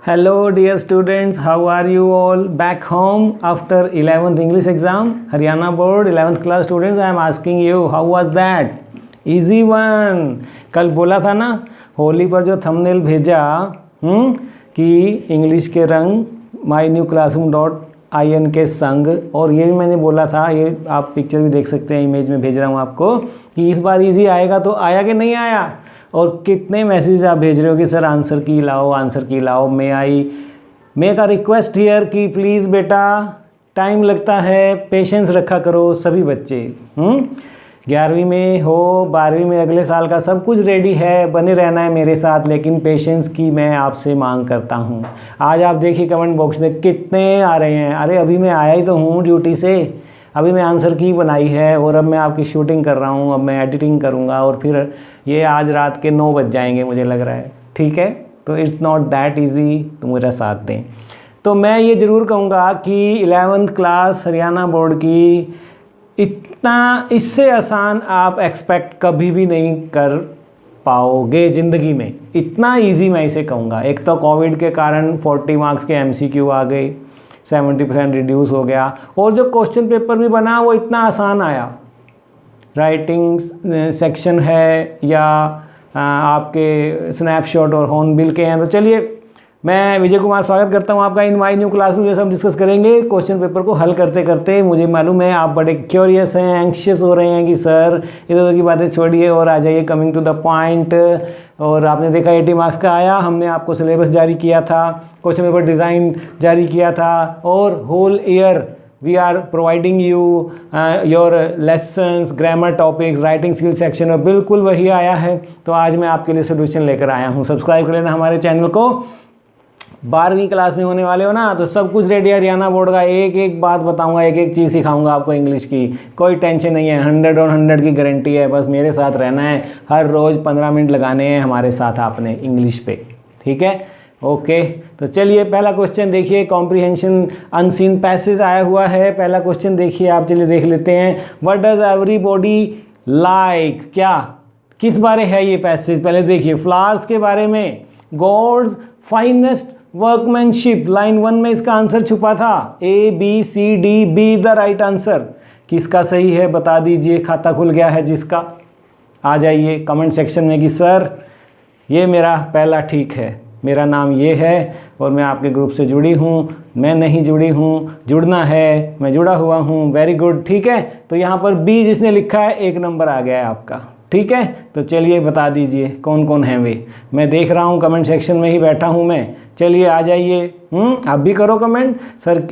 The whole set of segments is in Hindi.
Hello dear students, how are you all back home after 11th English exam? Haryana board 11th class students, I am asking you, how was that? Easy one. कल बोला था ना होली पर जो थंबनेल भेजा कि इंग्लिश के रंग mynewclassroom.in के संग, और ये भी मैंने बोला था, ये आप पिक्चर भी देख सकते हैं, इमेज में भेज रहा हूँ आपको, कि इस बार इजी आएगा। तो आया कि नहीं आया? और कितने मैसेज आप भेज रहे हो कि सर आंसर की लाओ। May I make a request here कि प्लीज़ बेटा टाइम लगता है, पेशेंस रखा करो सभी बच्चे। 11वीं में हो 12वीं में अगले साल का सब कुछ रेडी है, बने रहना है मेरे साथ, लेकिन पेशेंस की मैं आपसे मांग करता हूँ। आज आप देखिए कमेंट बॉक्स में कितने आ रहे हैं। अरे अभी मैं आया ही तो हूँ ड्यूटी से, अभी मैं आंसर की बनाई है और अब मैं आपकी शूटिंग कर रहा हूँ, अब मैं एडिटिंग करूँगा और फिर ये आज रात के 9 बज जाएंगे मुझे लग रहा है। ठीक है, तो इट्स नॉट दैट इजी, तो मेरा साथ दें। तो मैं ये ज़रूर कहूँगा कि 11th क्लास हरियाणा बोर्ड की इतना इससे आसान आप एक्सपेक्ट कभी भी नहीं कर पाओगे ज़िंदगी में। इतना इजी मैं इसे कहूँगा। एक तो कोविड के कारण 40 मार्क्स के MCQ आ गए, 70% रिड्यूस हो गया, और जो क्वेश्चन पेपर भी बना वो इतना आसान आया। राइटिंग सेक्शन है या आपके स्नैपशॉट और हॉर्नबिल के हैं। तो चलिए मैं विजय कुमार स्वागत करता हूं आपका इन माय न्यू क्लासरूम। जैसे हम डिस्कस करेंगे क्वेश्चन पेपर को हल करते करते। मुझे मालूम है आप बड़े क्यूरियस हैं, एंक्शियस हो रहे हैं कि सर इधर उधर की बातें छोड़िए और आ जाइए कमिंग टू द पॉइंट। और आपने देखा 80 मार्क्स का आया, हमने आपको सिलेबस जारी किया था, क्वेश्चन पेपर डिज़ाइन जारी किया था, और whole year we are providing you your lessons, grammar topics, writing skill section, और बिल्कुल वही आया है। तो आज मैं आपके लिए सोल्यूशन लेकर आया हूँ। सब्सक्राइब कर लेना हमारे चैनल को। 12वीं क्लास में होने वाले हो ना, तो सब कुछ रेडी है हरियाणा बोर्ड का। एक एक बात बताऊंगा, एक एक चीज़ सिखाऊंगा आपको इंग्लिश की। कोई टेंशन नहीं है, 100 और 100 की गारंटी है। बस मेरे साथ रहना है, हर रोज़ 15 मिनट लगाने हैं हमारे साथ आपने इंग्लिश पे। ठीक है, ओके। तो चलिए पहला क्वेश्चन देखिए, कॉम्प्रिहेंशन अनसीन पैसेज आया हुआ है। पहला क्वेश्चन देखिए आप, चलिए देख लेते हैं। व्हाट डज एवरीबॉडी लाइक, क्या किस बारे है ये पैसेज? पहले देखिए, फ्लावर्स के बारे में, गॉड्स फाइनेस्ट वर्कमैनशिप, लाइन 1 में इसका आंसर छुपा था। ABCD, be the right answer. किसका सही है बता दीजिए, खाता खुल गया है जिसका। आ जाइए कमेंट सेक्शन में कि सर ये मेरा पहला ठीक है, मेरा नाम ये है और मैं आपके ग्रुप से जुड़ी हूँ, मैं नहीं जुड़ी हूँ, जुड़ना है, मैं जुड़ा हुआ हूँ। वेरी गुड, ठीक है। तो यहाँ पर बी जिसने लिखा है 1 नंबर आ गया है आपका। ठीक है, तो चलिए बता दीजिए कौन कौन हैं वे। मैं देख रहा हूँ कमेंट सेक्शन में ही बैठा हूँ मैं। चलिए आ जाइए, आप भी करो कमेंट। सर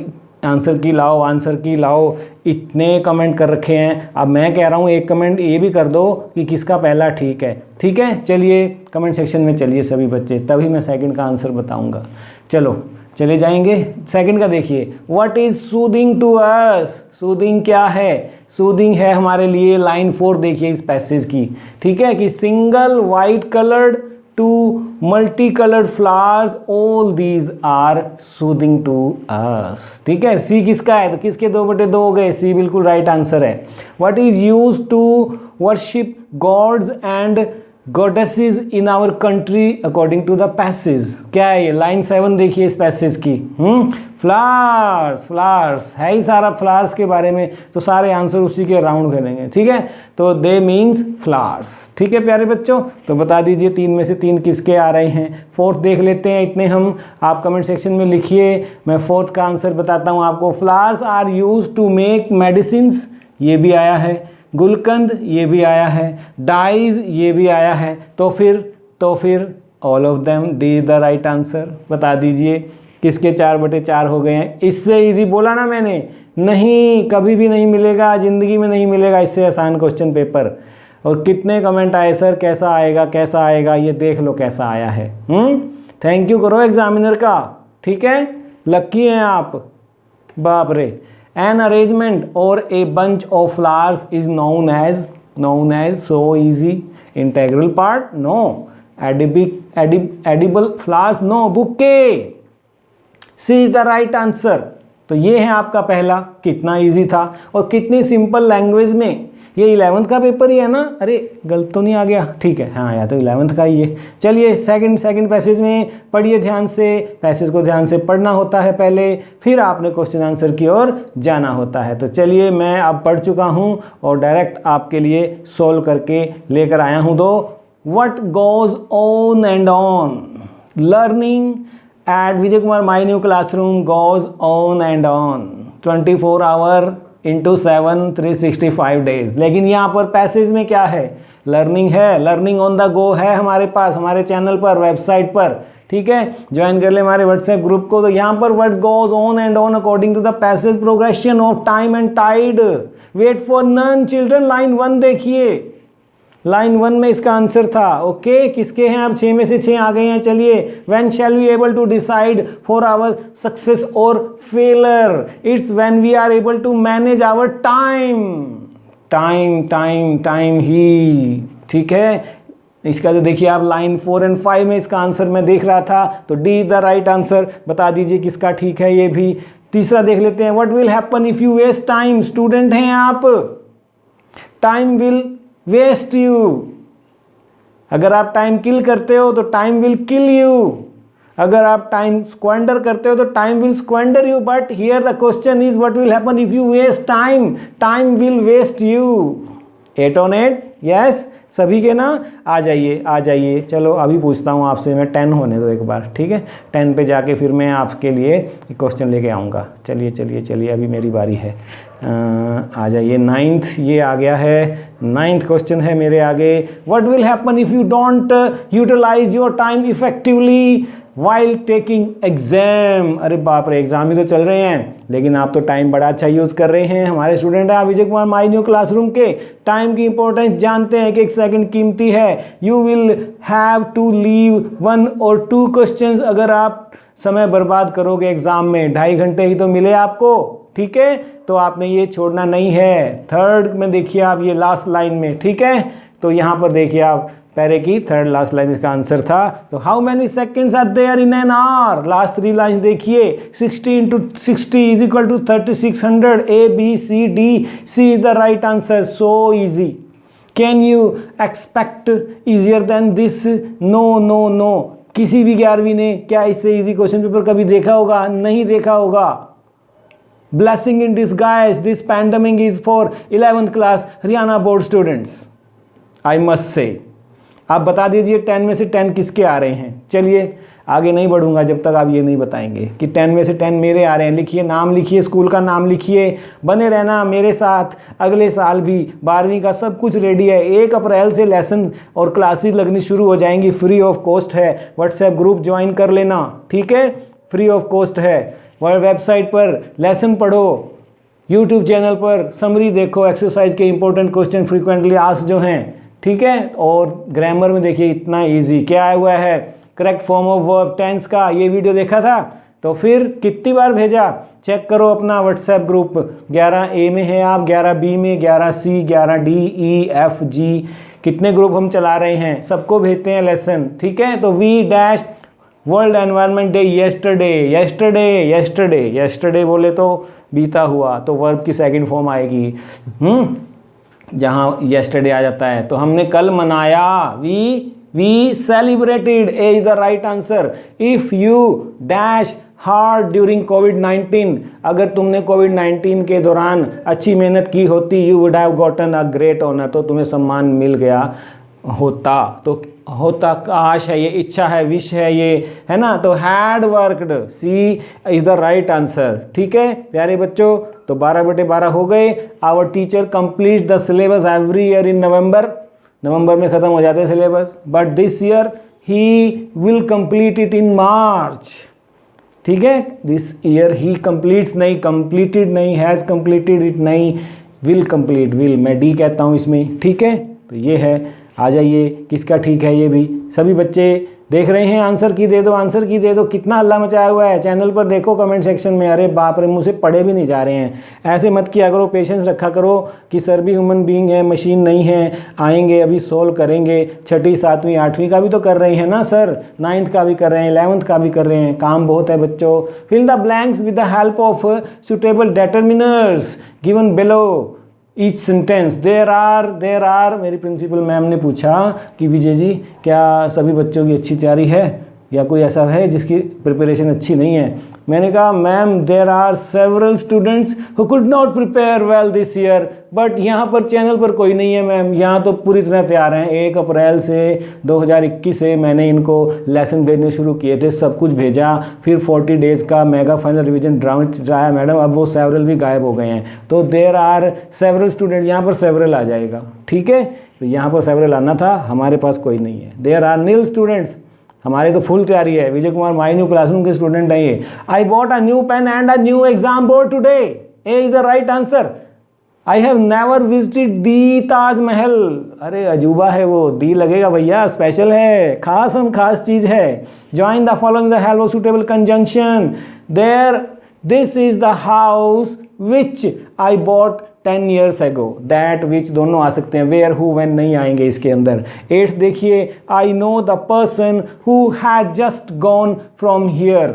आंसर की लाओ, इतने कमेंट कर रखे हैं। अब मैं कह रहा हूँ एक कमेंट ये भी कर दो कि किसका पहला ठीक है। ठीक है, चलिए कमेंट सेक्शन में चलिए सभी बच्चे, तभी मैं सेकंड का आंसर बताऊंगा। चलो चले जाएंगे। सेकंड का देखिए, what is soothing to us. Soothing क्या है? सूदिंग है हमारे लिए लाइन 4 देखिए इस पैसेज की। ठीक है, कि single white coloured to multi coloured flowers, all these are soothing to us. ठीक है, सी किसका है? तो किसके 2/2 हो गए? सी बिल्कुल राइट आंसर है। What is used to worship gods and goddesses in our country according to the passage. क्या है ये? लाइन 7 देखिए इस पैसेज की। फ्लावर्स है ही सारा फ्लावर्स के बारे में, तो सारे आंसर उसी के राउंड करेंगे। ठीक है, तो दे मीन्स फ्लावर्स। ठीक है प्यारे बच्चों, तो बता दीजिए 3 में से 3 किसके आ रहे हैं। 4th देख लेते हैं, इतने हम आप कमेंट सेक्शन में लिखिए, मैं 4th का आंसर बताता हूँ आपको। Flowers are use to make medicines, ये भी आया है। गुलकंद ये भी आया है। डाइज ये भी आया है। तो फिर all of them, D is the right answer. बता दीजिए किसके 4/4 हो गए हैं। इससे इजी बोला ना मैंने, नहीं कभी भी नहीं मिलेगा, ज़िंदगी में नहीं मिलेगा इससे आसान क्वेश्चन पेपर। और कितने कमेंट आए सर कैसा आएगा, ये देख लो कैसा आया है। थैंक यू करो एग्जामिनर का। ठीक है, लकी हैं आप, बाप रे। An arrangement or a bunch of flowers is known as so easy. Integral part? No. Edible flowers? No. Bouquet. C is the right answer. तो ये है आपका पहला। कितना इजी था और कितनी सिंपल लैंग्वेज में ये 11th का पेपर ही है ना? अरे गलत तो नहीं आ गया? ठीक है, हाँ या तो 11th का ही है। चलिए सेकंड पैसेज में पढ़िए ध्यान से, पैसेज को ध्यान से पढ़ना होता है पहले, फिर आपने क्वेश्चन आंसर की ओर जाना होता है। तो चलिए मैं अब पढ़ चुका हूँ और डायरेक्ट आपके लिए सोल्व करके लेकर आया हूँ। तो what goes on and on learning at Vijay Kumar my new classroom goes on and on 24 our into 7 365 days. लेकिन यहाँ पर पैसेज में क्या है? लर्निंग है, लर्निंग ऑन द गो है हमारे पास, हमारे चैनल पर, वेबसाइट पर। ठीक है, ज्वाइन कर ले हमारे व्हाट्सएप ग्रुप को। तो यहाँ पर what goes on and on according to the passage progression of time and tide, wait for none children, line 1 देखिए। लाइन 1 में इसका आंसर था। ओके, किसके हैं? अब 6 में से 6 आ गए हैं। चलिए, when shall we able to decide for our success और failure? It's when we are able to manage our time. Time time time ही। ठीक है, इसका तो देखिए आप लाइन 4 एंड 5 में इसका आंसर मैं देख रहा था, तो D is the right answer. बता दीजिए किसका ठीक है ये भी। तीसरा देख लेते हैं, what will happen if you waste time? Student हैं आप, टाइम विल वेस्ट यू। अगर आप टाइम किल करते हो तो टाइम विल किल यू। अगर आप टाइम स्क्वेंडर करते हो तो time will squander you. But here the question is what will happen if you waste time? Time will waste you. 8 on 8 yes, सभी के ना? आ जाइए आ जाइए। चलो अभी पूछता हूँ आपसे मैं, 10 होने दो एक बार। ठीक है, 10 पे जाके फिर मैं आपके लिए क्वेश्चन लेके आऊँगा। चलिए चलिए चलिए, अभी मेरी बारी है। आ जाइए। 9th ये आ गया है, 9th क्वेश्चन है मेरे आगे। What will happen if you don't utilise your time effectively while taking exam? अरे बाप रे, एग्जाम ही तो चल रहे हैं, लेकिन आप तो टाइम बड़ा अच्छा यूज़ कर रहे हैं। हमारे स्टूडेंट हैं आप Vijay Kumar my new classroom के, टाइम की इंपॉर्टेंस जानते हैं कि 1 सेकंड कीमती है। You will have to leave 1 or 2 questions. अगर आप समय बर्बाद करोगे एग्जाम में, 2.5 घंटे ही तो मिले आपको। ठीक है, तो आपने ये छोड़ना नहीं है। 3rd में देखिए आप, ये लास्ट लाइन में। ठीक है, तो यहाँ पर देखिए आप, पहले की 3rd लास्ट लाइन इसका आंसर था। तो how many seconds are there in an hour? Last 3 line देखिए। 60 into 60 is equal to 3600। A B C D, C is the right answer. So easy. Can you expect easier than this? No no no. किसी भी 11वीं ने क्या इससे इजी क्वेश्चन पेपर कभी देखा होगा? नहीं देखा होगा। Blessing in disguise, this pandemic is for 11th class Haryana board students, I must say. आप बता दीजिए 10 में से 10 किसके आ रहे हैं। चलिए आगे नहीं बढ़ूंगा जब तक आप ये नहीं बताएंगे कि 10 में से 10 मेरे आ रहे हैं। लिखिए, नाम लिखिए, स्कूल का नाम लिखिए। बने रहना मेरे साथ, अगले साल भी 12वीं का सब कुछ रेडी है। 1 अप्रैल से लेसन और क्लासेस लगनी शुरू हो जाएंगी, फ्री ऑफ कॉस्ट है। व्हाट्सएप ग्रुप ज्वाइन कर लेना। ठीक है, फ्री ऑफ कॉस्ट है। वेबसाइट पर लेसन पढ़ो, यूट्यूब चैनल पर समरी देखो, एक्सरसाइज के इंपॉर्टेंट क्वेश्चन फ्रीक्वेंटली आस्क्ड जो हैं। ठीक है, और ग्रामर में देखिए इतना इजी क्या आया हुआ है, correct form of verb tense का। ये वीडियो देखा था तो फिर कितनी बार भेजा? चेक करो अपना व्हाट्सएप ग्रुप। 11A में है आप, 11B में, 11C, 11D, E, F, G, कितने ग्रुप हम चला रहे हैं, सबको भेजते हैं लेसन। ठीक है, तो we dash world environment day yesterday. Yesterday yesterday yesterday बोले तो बीता हुआ, तो वर्ब की सेकंड फॉर्म आएगी जहाँ येस्टरडे आ जाता है। तो हमने कल मनाया, we celebrated. A is the right answer. If you dash hard during कोविड-19, अगर तुमने कोविड-19 के दौरान अच्छी मेहनत की होती, you would have gotten a great honour, तो तुम्हें सम्मान मिल गया होता। तो होता काश है, ये इच्छा है, विश है ये, है ना। तो had worked, C is the right answer. ठीक है प्यारे बच्चों, तो 12/12 हो गए। Our teacher complete the syllabus every year in November में ख़त्म हो जाते हैं syllabus, but this year he will complete it in March. ठीक है, दिस ईयर ही कंप्लीट्स नहीं, कंप्लीटेड नहीं, हैज़ कंप्लीटेड इट नहीं, विल कंप्लीट, विल मैं डी कहता हूँ इसमें। ठीक है, तो ये है। आ जाइए, किसका ठीक है ये भी। सभी बच्चे देख रहे हैं, आंसर की दे दो, आंसर की दे दो। कितना हल्ला मचाया हुआ है चैनल पर, देखो कमेंट सेक्शन में। अरे बाप रे, मुझसे पढ़े भी नहीं जा रहे हैं। ऐसे मत किया करो, पेशेंस रखा करो कि सर भी ह्यूमन बीइंग है, मशीन नहीं है। आएंगे अभी सोल्व करेंगे। 6ठी 7वीं 8वीं का भी तो कर रहे हैं ना सर, 9th का भी कर रहे हैं, 11th का भी कर रहे हैं। काम बहुत है बच्चों। Fill the blanks with the help of suitable determiners given below. Each sentence. There are मेरी प्रिंसिपल मैम ने पूछा कि विजय जी क्या सभी बच्चों की अच्छी तैयारी है या कोई ऐसा है जिसकी प्रिपरेशन अच्छी नहीं है। मैंने कहा ma'am there are several students who could not prepare well this year, but यहाँ पर चैनल पर कोई नहीं है मैम, यहाँ तो पूरी तरह तैयार हैं। 1 अप्रैल से 2021 से मैंने इनको लेसन भेजने शुरू किए थे, सब कुछ भेजा, फिर 40 डेज़ का मेगा फाइनल रिवीजन राउंड चलाया मैडम, अब वो सेवरल भी गायब हो गए हैं। तो देर आर सेवरल स्टूडेंट, यहाँ पर सेवरल आ जाएगा, ठीक है। तो यहाँ पर सेवरल आना था, हमारे पास कोई नहीं है। देर आर नील स्टूडेंट्स, हमारी तो फुल तैयारी है। विजय कुमार माई न्यू क्लासरूम के स्टूडेंट हैं ये। I bought a new pen and a new exam board today, A is the right answer. I have never visited दी ताजमहल, अरे अजूबा है वो, दी लगेगा भैया, स्पेशल है, खास चीज है। Join the following the help of suitable conjunction. There this is the house which I bought 10 years ago, that which दोनों आ सकते हैं, where who when नहीं आएंगे इसके अंदर। 8 देखिए, I know the person who had just gone from here,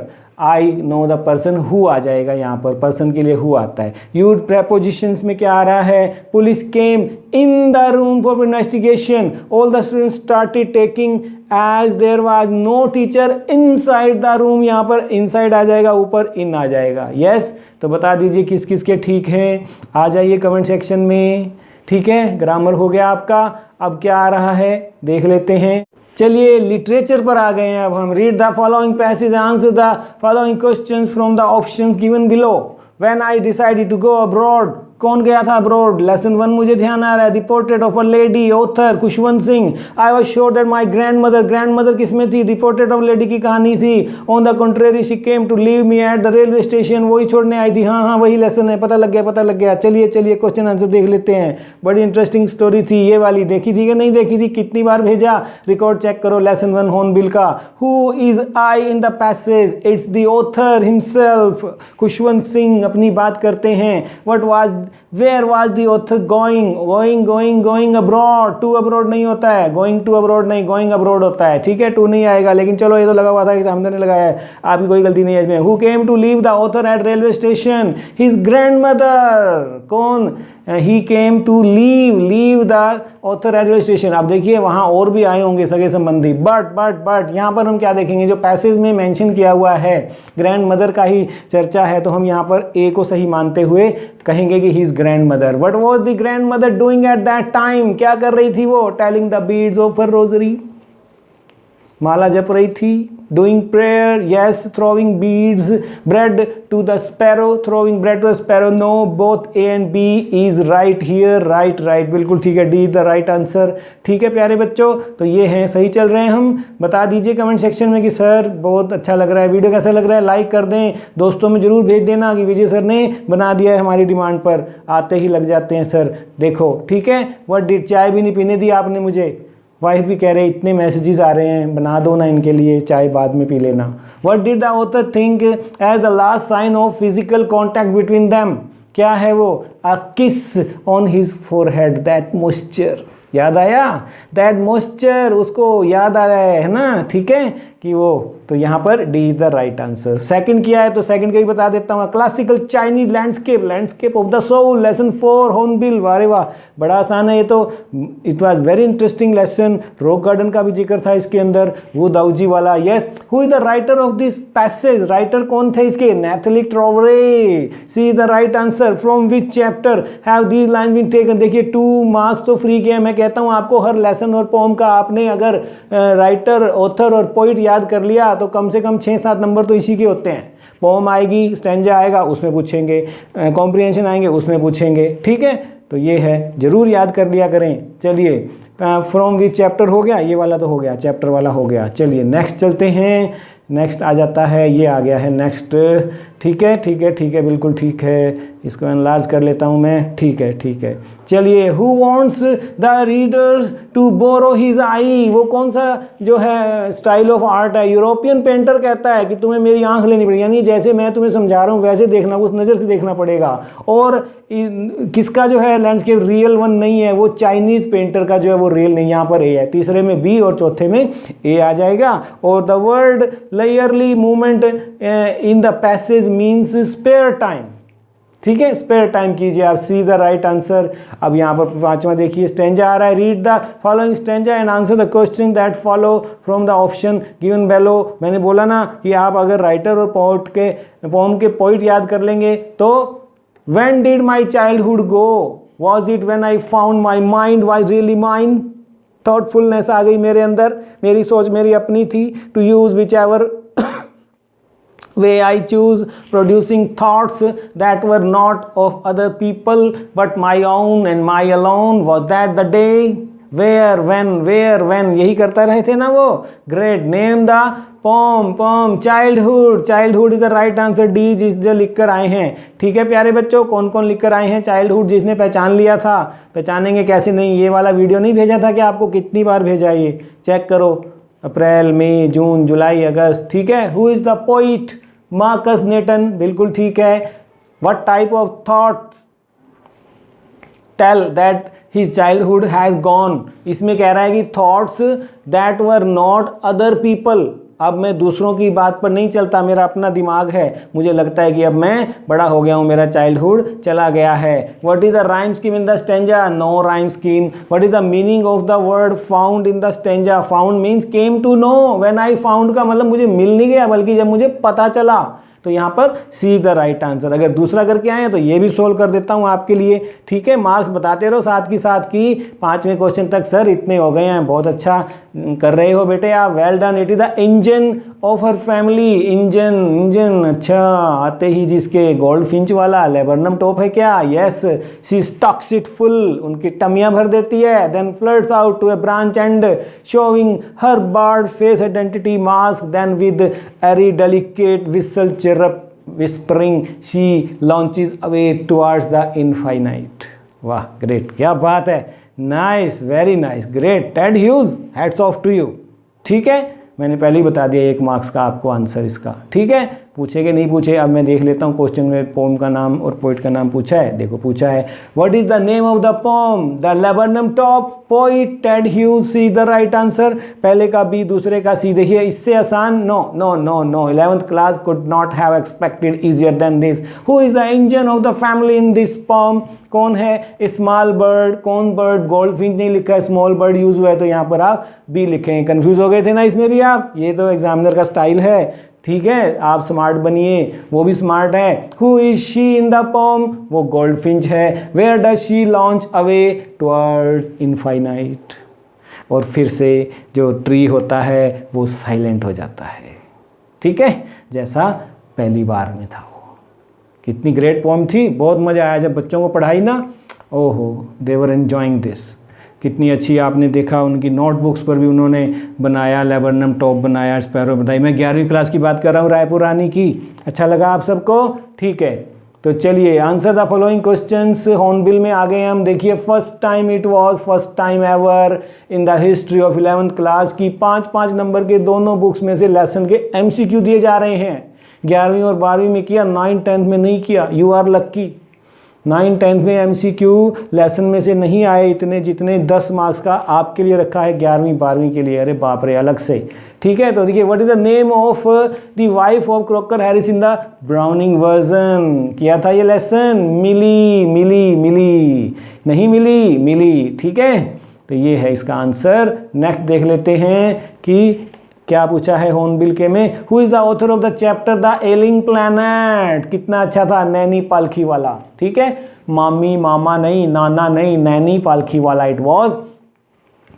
I know the person who आ जाएगा यहाँ पर, person के लिए who आता है। यूज prepositions में क्या आ रहा है, police came in the room for investigation, all the students started taking as there was no teacher inside the room, यहाँ पर inside आ जाएगा, ऊपर in आ जाएगा। yes, तो बता दीजिए किस किस के ठीक हैं, आ जाइए कमेंट सेक्शन में, ठीक है। ग्रामर हो गया आपका, अब क्या आ रहा है देख लेते हैं। चलिए लिटरेचर पर आ गए हैं अब हम। Read the following passage, answer the following questions from the options given below. When I decided to go abroad, कौन गया था अब्रॉड? लेसन 1 मुझे ध्यान आ रहा है। The portrait of a lady, author Khushwant Singh. I was sure that my grandmother किस में थी? द पोर्ट्रेट ऑफ लेडी की कहानी थी। On the contrary she came to leave me at the railway station, वही छोड़ने आई थी। हाँ वही लेसन है, पता लग गया। चलिए क्वेश्चन आंसर देख लेते हैं। बड़ी इंटरेस्टिंग स्टोरी थी ये वाली, देखी थी कि नहीं देखी थी, कितनी बार भेजा, रिकॉर्ड चेक करो लेसन 1 हॉर्नबिल का। Who is I in the passage? It's the author himself, Khushwant Singh अपनी बात करते हैं। What was, where was the author going abroad. To abroad नहीं होता है, गोइंग टू अब्रॉड नहीं, गोइंग अब्रॉड होता है, ठीक है। टू नहीं आएगा, लेकिन चलो ये तो लगा हुआ था, एग्जामिनर ने लगाया है, आपकी कोई गलती नहीं है इसमें। Who came to leave the author at railway station? His grandmother. कौन? He came to leave the author at railway station. अब देखिए वहां और भी आए होंगे सगे संबंधी, बट यहाँ पर हम क्या देखेंगे, जो पैसेज में मेंशन किया हुआ है ग्रैंड मदर का ही चर्चा है, तो हम यहाँ पर ए को सही मानते हुए कहेंगे कि his grand mother. What was the grand mother doing at that time? क्या कर रही थी वो? Telling the beads of her rosary, माला जप रही थी। Doing prayer, yes. Throwing beads, bread to the sparrow, throwing bread to the sparrow, no. Both A and B is right here, right बिल्कुल ठीक है, D is the right answer. ठीक है प्यारे बच्चों, तो ये हैं, सही चल रहे हैं हम। बता दीजिए कमेंट सेक्शन में कि सर बहुत अच्छा लग रहा है, वीडियो कैसा लग रहा है, लाइक कर दें, दोस्तों में जरूर भेज देना कि विजय सर ने बना दिया है हमारी डिमांड पर, आते ही लग जाते हैं सर, देखो ठीक है। व्हाट डिड, चाय भी नहीं पीने दी आपने मुझे, वाइफ भी कह रहे इतने मैसेजेस आ रहे हैं, बना दो ना इनके लिए, चाय बाद में पी लेना। What did the author think as the last sign of physical contact between them? क्या है वो? A kiss on his forehead, that moisture. याद आया? दैट मॉइस्चर, उसको याद आया है ना, ठीक है, कि वो, तो यहाँ पर D is the right answer. Second किया है तो सेकंड का ही बता देता हूँ। Classical Chinese landscape of the soul, lesson 4 Hornbill. वारे वाह, बड़ा आसान है ये तो। It was very interesting lesson. Rock garden का भी जिक्र था इसके अंदर, वो दाऊजी वाला। Yes. Who is the writer of this passage? Writer कौन थे इसके? Nathalie Trouveroy. C is the right answer. From which chapter have these line been taken? देखिए 2 मार्क्स तो फ्री के हैं। मैं कहता हूँ आपको हर लेसन और पोम का आपने अगर राइटर, ऑथर और पोइट याद कर लिया तो कम से कम 6-7 नंबर तो इसी के होते हैं। पोम आएगी, स्टैंजा आएगा, उसमें पूछेंगे, कॉम्प्रिहेंशन आएंगे, उसमें पूछेंगे, ठीक है। तो ये है, जरूर याद कर लिया करें। चलिए फ्रॉम विच चैप्टर हो गया, ये वाला तो हो गया, चैप्टर वाला हो गया। चलिए नेक्स्ट चलते हैं। नेक्स्ट आ जाता है, ये आ गया है नेक्स्ट। ठीक है, बिल्कुल ठीक है। इसको एनलार्ज कर लेता हूँ मैं। ठीक है। चलिए, who wants the readers to borrow his eye? वो कौन सा जो है स्टाइल ऑफ आर्ट है? यूरोपियन पेंटर कहता है कि तुम्हें मेरी आंख लेनी पड़ेगी, यानी जैसे मैं तुम्हें समझा रहा हूँ वैसे देखना, उस नज़र से देखना पड़ेगा। और किसका जो है लैंडस्केप रियल वन नहीं है, वो चाइनीज़ पेंटर का जो है वो रियल नहीं। यहाँ पर ए है, तीसरे में बी और चौथे में ए आ जाएगा। और द वर्ड लेयरली movement in the passage means spare time. ठीक है, स्पेयर टाइम कीजिए आप, सी द राइट आंसर। अब यहाँ पर 5वां देखिए स्टेंजा आ रहा है, read the following stanza and answer the question that follow from the option given below. मैंने बोला ना कि आप अगर राइटर और पोएट के पोम के पोइट याद कर लेंगे तो when did my childhood go, was it when I found my mind was really mine, thoughtfulness आ गई मेरे अंदर, मेरी सोच मेरी अपनी थी, to use whichever way I choose, producing thoughts that were not of other people but my own and my alone, was that the day, where when यही करता रहे थे ना वो। Great, name the pome childhood is the right answer, D जिस लिख कर आए हैं। ठीक है प्यारे बच्चों, कौन कौन लिख कर आए हैं चाइल्डहुड, जिसने पहचान लिया था, पहचानेंगे कैसे नहीं, ये वाला वीडियो नहीं भेजा था कि आपको कितनी बार भेजा, ये चेक करो, अप्रैल मई जून जुलाई अगस्त। ठीक है, who is the poet, Markus Natten, बिल्कुल ठीक है। What type of thoughts tell that his childhood has gone, इसमें कह रहा है कि thoughts that were not other people, अब मैं दूसरों की बात पर नहीं चलता, मेरा अपना दिमाग है, मुझे लगता है कि अब मैं बड़ा हो गया हूँ, मेरा चाइल्डहुड चला गया है। What is the rhyme scheme in the stanza, no rhyme scheme. What is the meaning of the word found in the stanza, found means came to know, when I found का मतलब मुझे मिल नहीं गया बल्कि जब मुझे पता चला, तो यहाँ पर सी इज द राइट आंसर। अगर दूसरा करके आए तो ये भी सोल्व कर देता हूँ आपके लिए। ठीक है, मार्क्स बताते रहो साथ की साथ कि 5वें क्वेश्चन तक सर इतने हो गए हैं, बहुत अच्छा कर रहे हो बेटे आप, well done. It is the engine of her family, engine अच्छा, आते ही जिसके गोल्ड फिंच वाला लेबरनम टॉप है क्या, yes, she stocks it full, उनकी टमियाँ भर देती है, then floods out to a branch and showing her bird face identity mask, then with eerie delicate whistle whispering she launches away towards the infinite। वाह ग्रेट, क्या बात है, nice, very nice, great, Ted Hughes, hats off to you. ठीक है, मैंने पहले ही बता दिया 1 मार्क्स का आपको आंसर इसका। ठीक है, पूछे कि नहीं पूछे, अब मैं देख लेता हूँ क्वेश्चन में पोम का नाम और पोइट का नाम पूछा है। देखो पूछा है, what is the name of the poem, the laburnum top, poet Ted Hughes, C the right answer. पहले का बी, दूसरे का सी। देखिए इससे आसान, no 11th class could not have expected easier than this. Who is the engine of the family in this poem, कौन है, स्मॉल बर्ड, कौन बर्ड, गोल्ड फिंच नहीं लिखा है, स्मॉल बर्ड यूज हुआ है, तो यहाँ पर आप बी लिखेंगे। कंफ्यूज हो गए थे ना इसमें भी आप, ये तो एग्जामिनर का स्टाइल है। ठीक है, आप स्मार्ट बनिए, वो भी स्मार्ट है। Who is she in the poem, वो गोल्ड फिंच है। Where does she launch away, towards infinite. और फिर से जो ट्री होता है वो साइलेंट हो जाता है। ठीक है, जैसा पहली बार में था वो। कितनी ग्रेट पोम थी, बहुत मज़ा आया जब बच्चों को पढ़ाई ना, ओहो दे वर एंजॉइंग दिस। कितनी अच्छी आपने देखा, उनकी नोटबुक्स पर भी उन्होंने बनाया, लेबरनम टॉप बनाया, स्पैरो बताई। मैं 11वीं क्लास की बात कर रहा हूँ, रायपुर रानी की। अच्छा लगा आप सबको? ठीक है, तो चलिए answer the following questions. Hornbill में आ गए हम। देखिए first time ever in the history of 11th class की 5-5 नंबर के दोनों बुक्स में से लेसन के MCQ दिए जा रहे हैं। 11वीं और 12वीं में किया, 9th-10th में नहीं किया, यू आर लक्की। 9th-10th में MCQ लेसन में से नहीं आए इतने जितने 10 मार्क्स का आपके लिए रखा है 11वीं-12वीं के लिए। अरे बाप रे, अलग से। ठीक है, तो देखिए what is the name of the wife of Crocker Harris in the browning version. किया था ये लेसन, मिली नहीं मिली। ठीक है, तो ये है इसका आंसर। नेक्स्ट देख लेते हैं कि क्या पूछा है हॉर्नबिल के में। Who is the author of the chapter the ailing planet. कितना अच्छा था, नैनी पालखी वाला। ठीक है, मामी मामा नहीं, नाना नहीं, Nani Palkhivala it was.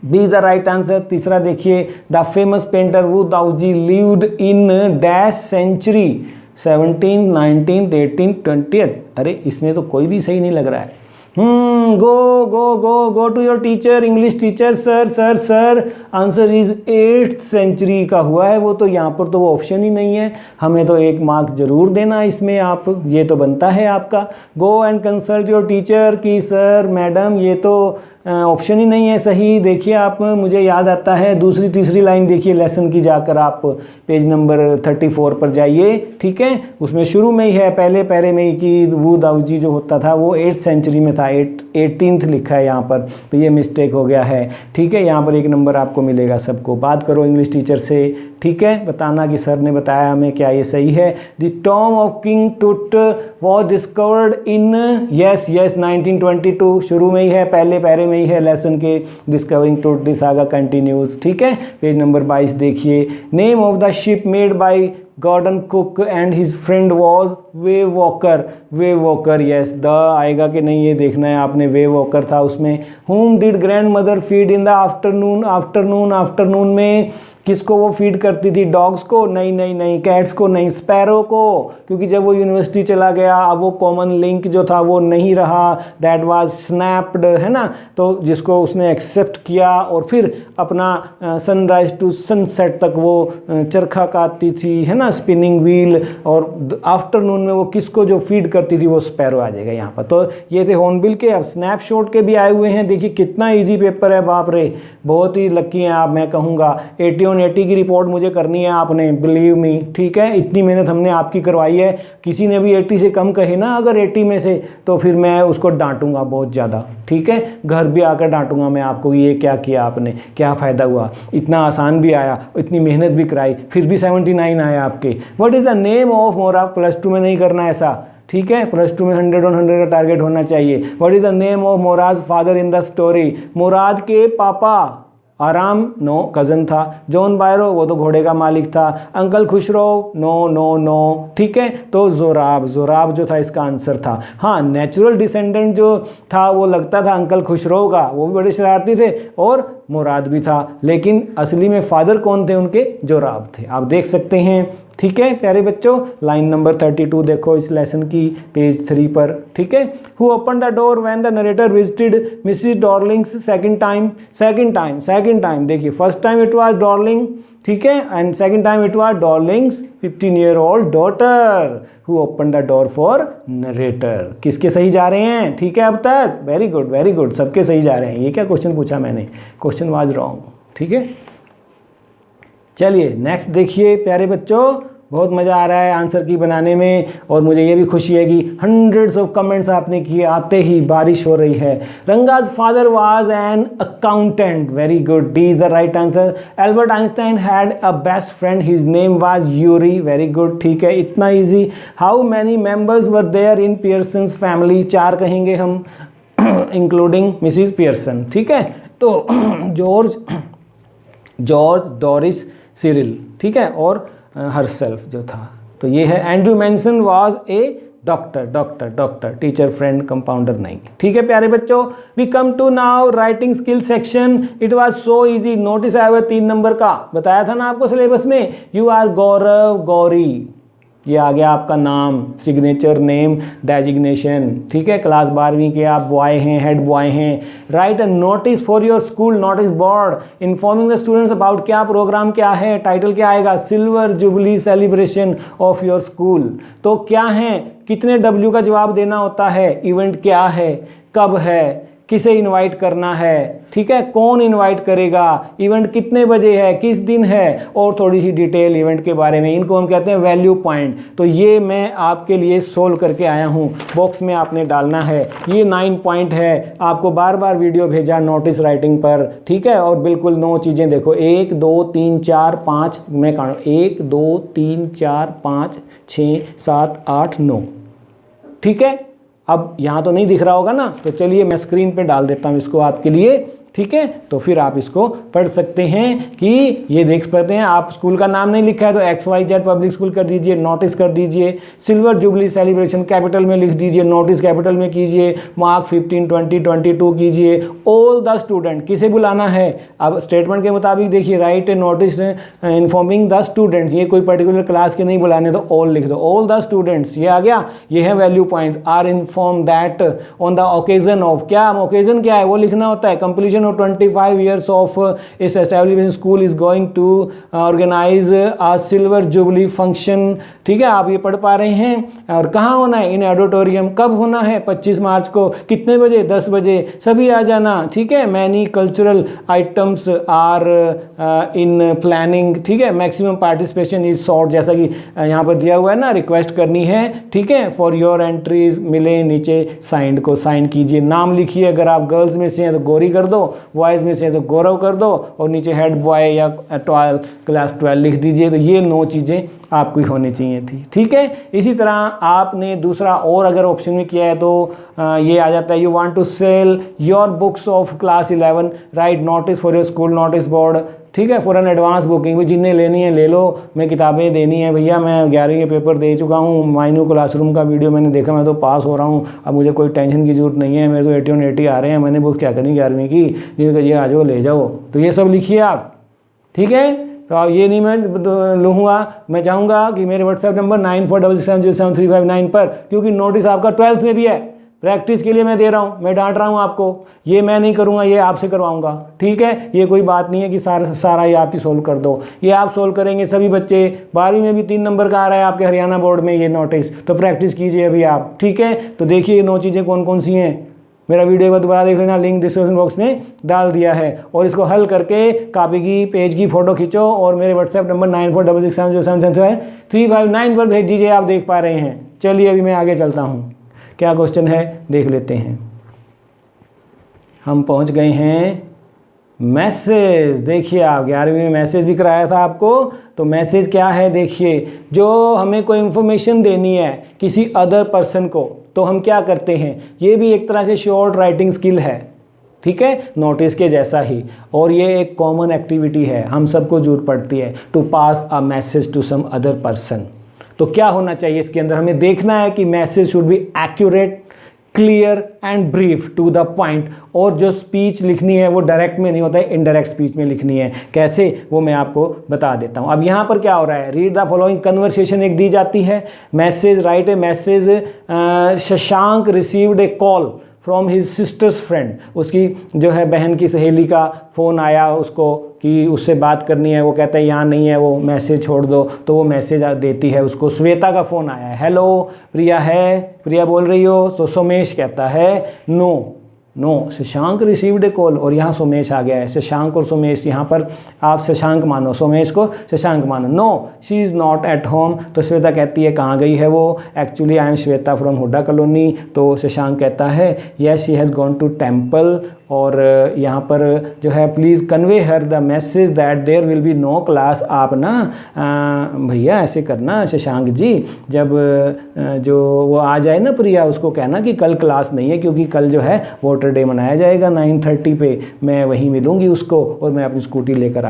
B is the right answer. तीसरा देखिए, the famous painter Wu Daozi lived in dash century, 17th, 19th, 18th, 20th। अरे इसमें तो कोई भी सही नहीं लग रहा है। Go to your teacher, English teacher. Sir answer is 8th century का हुआ है वो, तो यहाँ पर तो वो ऑप्शन ही नहीं है। हमें तो 1 मार्क्स जरूर देना इसमें आप, ये तो बनता है आपका। Go and consult your teacher कि सर मैडम ये तो ऑप्शन ही नहीं है सही। देखिए आप, मुझे याद आता है दूसरी तीसरी लाइन देखिए लेसन की, जाकर आप पेज नंबर 34 पर जाइए, ठीक है। उसमें शुरू में ही है, पहले पैरे में ही, कि वू दाऊजी जो होता था वो 8th सेंचुरी में था, 18th लिखा है यहाँ पर, तो ये मिस्टेक हो गया है, ठीक है। यहाँ पर 1 नंबर आपको मिलेगा सबको। बात करो इंग्लिश टीचर से, ठीक है, बताना कि सर ने बताया हमें क्या ये सही है। द टॉम ऑफ किंग टूट वॉज डिस्कवर्ड इन, यस 1922, शुरू में ही है, पहले पैरे में ही है लेसन के, डिस्कवरिंग टूट द सागा कंटिन्यूज, ठीक है। पेज नंबर 22 देखिए, name of the ship made by Gordon Cook and his friend was Wavewalker, Wavewalker, yes, the आएगा कि नहीं ये देखना है आपने, वे वॉकर था उसमें। whom did grandmother feed in the afternoon, afternoon में किसको वो फीड करती थी, डॉग्स को, नहीं नहीं नहीं, कैट्स को नहीं, स्पैरो को, क्योंकि जब वो यूनिवर्सिटी चला गया अब वो कॉमन लिंक जो था वो नहीं रहा, दैट वाज स्नैप्ड, है ना, तो जिसको उसने एक्सेप्ट किया और फिर अपना सनराइज टू सनसेट तक वो चरखा काटती थी, है ना, स्पिनिंग व्हील, और आफ्टरनून में वो किसको जो फीड करती थी वो स्पैरो आ जाएगा यहाँ पर। तो ये थे हॉर्नबिल के। अब स्नैपशॉट के भी आए हुए हैं, देखिए कितना इजी पेपर है, बाप रे, बहुत ही लकी हैं आप, मैं कहूँगा। 80 on 80 की रिपोर्ट मुझे करनी है आपने, बिलीव मी, ठीक है, इतनी मेहनत हमने आपकी करवाई है। किसी ने भी 80 से कम कहे ना अगर 80 में से, तो फिर मैं उसको डांटूंगा बहुत ज़्यादा, ठीक है, घर भी आकर डांटूंगा मैं आपको, ये क्या किया आपने, क्या फ़ायदा हुआ, इतना आसान भी आया, इतनी मेहनत भी कराई, फिर भी 79 आया आपके। What is the name of Mourad, +2 में नहीं करना ऐसा, ठीक है, +2 में 100 on 100 का टारगेट होना चाहिए। What is the name of Mourad's father in the story, Mourad के पापा, आराम, नो, कज़न था। जॉन बायरो, वो तो घोड़े का मालिक था। Uncle Khosrove, no no no, ठीक है। तो जोराब, जोराब जो था इसका आंसर था। हाँ, नेचुरल डिसेंडेंट जो था वो लगता था अंकल खुशरो का, वो भी बड़े शरारती थे, और मुराद भी था, लेकिन असली में फादर कौन थे उनके, जोराब थे। आप देख सकते हैं, ठीक है प्यारे बच्चों। लाइन नंबर 32 देखो इस लेसन की, पेज 3 पर, ठीक है। Who open the door when the narrator visited Mrs Dorling's second time, देखिए first time it was Dorling, ठीक है, and second time it was Dorling's 15-year-old daughter who open the door for narrator. किसके सही जा रहे हैं, ठीक है अब तक, वेरी गुड, सबके सही जा रहे हैं। ये क्या क्वेश्चन पूछा मैंने, क्वेश्चन वाज रॉन्ग, ठीक है। चलिए नेक्स्ट देखिए प्यारे बच्चों, बहुत मज़ा आ रहा है आंसर की बनाने में, और मुझे ये भी खुशी है कि hundreds of कमेंट्स आपने किए, आते ही बारिश हो रही है। Ranga's father was an accountant, very good, D is the right answer. Albert Einstein had a best friend, his name was Yuri, very good, ठीक है, इतना easy. How many members were there in Pearson's family, 4 कहेंगे हम, इंक्लूडिंग मिसिज पियर्सन, ठीक है। तो जॉर्ज, डोरिस, सिरिल, ठीक है, और हरसेल्फ जो था, तो ये है। Andrew Manson was a doctor, teacher, friend, compounder नहीं, ठीक है प्यारे बच्चों। We come to now writing skill section. It was so easy, notice आया हुआ 3 नंबर का, बताया था ना आपको सिलेबस में। यू आर गौरव, गौरी, ये आ गया आपका नाम, सिग्नेचर, नेम, डेजिग्नेशन, ठीक है। क्लास 12वीं के आप बॉय हैं, हेड बॉय हैं। Right a notice for your school, notice board, informing the students about, क्या प्रोग्राम क्या है, टाइटल क्या आएगा, silver jubilee celebration of your school. तो क्या है, कितने W का जवाब देना होता है, इवेंट क्या है, कब है, किसे इनवाइट करना है, ठीक है, कौन इनवाइट करेगा, इवेंट कितने बजे है, किस दिन है, और थोड़ी सी डिटेल इवेंट के बारे में, इनको हम कहते हैं वैल्यू पॉइंट। तो ये मैं आपके लिए सोल्व करके आया हूँ, बॉक्स में आपने डालना है। ये 9 पॉइंट है, आपको बार बार वीडियो भेजा नोटिस राइटिंग पर, ठीक है, और बिल्कुल 9 चीज़ें देखो, 1 2 3 4 5, मैं कहूँ 1 2 3 4 5 6 7 8 9, ठीक है। अब यहाँ तो नहीं दिख रहा होगा ना, तो चलिए मैं स्क्रीन पे डाल देता हूँ इसको आपके लिए, ठीक है, तो फिर आप इसको पढ़ सकते हैं कि ये देख सकते हैं। आप स्कूल का नाम नहीं लिखा है तो XYZ पब्लिक स्कूल कर दीजिए, नोटिस कर दीजिए। सिल्वर जुबली सेलिब्रेशन कैपिटल में लिख दीजिए, नोटिस कैपिटल में कीजिए। मार्क 15 20 22 कीजिए। ऑल द स्टूडेंट, किसे बुलाना है, अब स्टेटमेंट के मुताबिक देखिए, right A notice informing the students, ये कोई पर्टिकुलर क्लास के नहीं बुलाने तो ऑल लिख दो, ऑल द स्टूडेंट्स, ये आ गया। ये है value points. Are inform that on the occasion of, क्या ओकेजन क्या है वो लिखना होता है, completion 25 years of its establishment, school is going to organize a silver jubilee function। ठीक है, आप ये पढ़ पा रहे हैं। और कहाँ होना है? इन ऑडिटोरियम। कब होना है? 25 मार्च को। कितने बजे? 10 बजे। सभी आ जाना। ठीक है, many cultural items are in planning. ठीक है, मैक्सिमम पार्टिसिपेशन इज शॉर्ट, जैसा कि यहाँ पर दिया हुआ है ना, रिक्वेस्ट करनी है। ठीक है, फॉर योर एंट्रीज मिले नीचे साइंड को साइन कीजिए, नाम लिखिए। अगर आप गर्ल्स में से हैं तो गौरी कर दो, बॉयज़ में से हैं तो गौरव कर दो, और नीचे हेड बॉय या 12 क्लास 12 लिख दीजिए। तो ये 9 चीज़ें आपकी होनी चाहिए थी। ठीक है, इसी तरह आपने दूसरा और अगर ऑप्शन में किया है तो ये आ जाता है, you want to sell your books of class 11, write notice for your school notice board. ठीक है, फॉर एन एडवांस बुकिंग, भी जिन्हें लेनी है ले लो, मैं किताबें देनी है भैया, मैं 11वीं के पेपर दे चुका हूँ, माइनू क्लासरूम का वीडियो मैंने देखा, मैं तो पास हो रहा हूँ, अब मुझे कोई टेंशन की जरूरत नहीं है, मेरे तो 81 आ रहे हैं, मैंने बुक क्या करनी 11वीं की, ये आ जाओ ले जाओ। तो ये सब लिखिए आप। ठीक है, तो अब ये नहीं मैं लूँगा, मैं चाहूँगा कि मेरे व्हाट्सएप नंबर 9477077359 पर, क्योंकि नोटिस आपका 12th में भी है, प्रैक्टिस के लिए मैं दे रहा हूँ, मैं डांट रहा हूँ आपको, ये मैं नहीं करूँगा, ये आपसे करवाऊँगा। ठीक है, ये कोई बात नहीं है कि सारा ये आप ही सोल्व कर दो, ये आप सोल्व करेंगे सभी बच्चे। 12वीं में भी 3 नंबर का आ रहा है आपके हरियाणा बोर्ड में ये नोटिस, तो प्रैक्टिस कीजिए अभी आप। ठीक है, तो देखिए ये 9 चीज़ें कौन कौन सी हैं, मेरा वीडियो एक बार दोबारा देख लेना, लिंक डिस्क्रिप्शन बॉक्स में डाल दिया है। और इसको हल करके कापी की पेज की फ़ोटो खींचो और मेरे व्हाट्सएप नंबर 9466707359 पर भेज दीजिए। आप देख पा रहे हैं। चलिए अभी मैं आगे चलता हूँ, क्या क्वेश्चन है देख लेते हैं। हम पहुँच गए हैं मैसेज। देखिए आप 11वीं में मैसेज भी कराया था आपको, तो मैसेज क्या है देखिए, जो हमें कोई इन्फॉर्मेशन देनी है किसी अदर पर्सन को तो हम क्या करते हैं, ये भी एक तरह से शॉर्ट राइटिंग स्किल है। ठीक है, नोटिस के जैसा ही, और ये एक कॉमन एक्टिविटी है, हम सबको जरूरत पड़ती है, to pass a message to some other person. तो क्या होना चाहिए इसके अंदर, हमें देखना है कि message should be accurate, clear and brief to the point. और जो स्पीच लिखनी है वो डायरेक्ट में नहीं होता है, इनडायरेक्ट स्पीच में लिखनी है। कैसे, वो मैं आपको बता देता हूँ। अब यहाँ पर क्या हो रहा है, रीड द फॉलोइंग कन्वर्सेशन एक दी जाती है, message right A message, Shashank received a call from his sisters friend. उसकी जो है बहन की सहेली का फ़ोन आया उसको कि उससे बात करनी है, वो कहता है यहाँ नहीं है, वो मैसेज छोड़ दो, तो वो मैसेज देती है उसको। श्वेता का फ़ोन आया है, हेलो प्रिया है, प्रिया बोल रही हो? तो सोमेश कहता है no Shashank received a call, और यहाँ सोमेश आ गया है। शशांक और सोमेश, यहाँ पर आप शशांक मानो, सोमेश को शशांक मानो। No she is not at home. तो श्वेता कहती है कहाँ गई है वो, actually I am Shweta from Hooda colony. तो शशांक कहता है yes she has gone to temple. और यहाँ पर जो है please convey her the message that there will be no class. आप ना भैया ऐसे करना शशांक जी, जब जो वो आ जाए ना प्रिया, उसको कहना कि कल क्लास नहीं है, क्योंकि कल जो है वोटर डे मनाया जाएगा 9:30 पे, मैं वहीं मिलूँगी उसको और मैं अपनी स्कूटी लेकर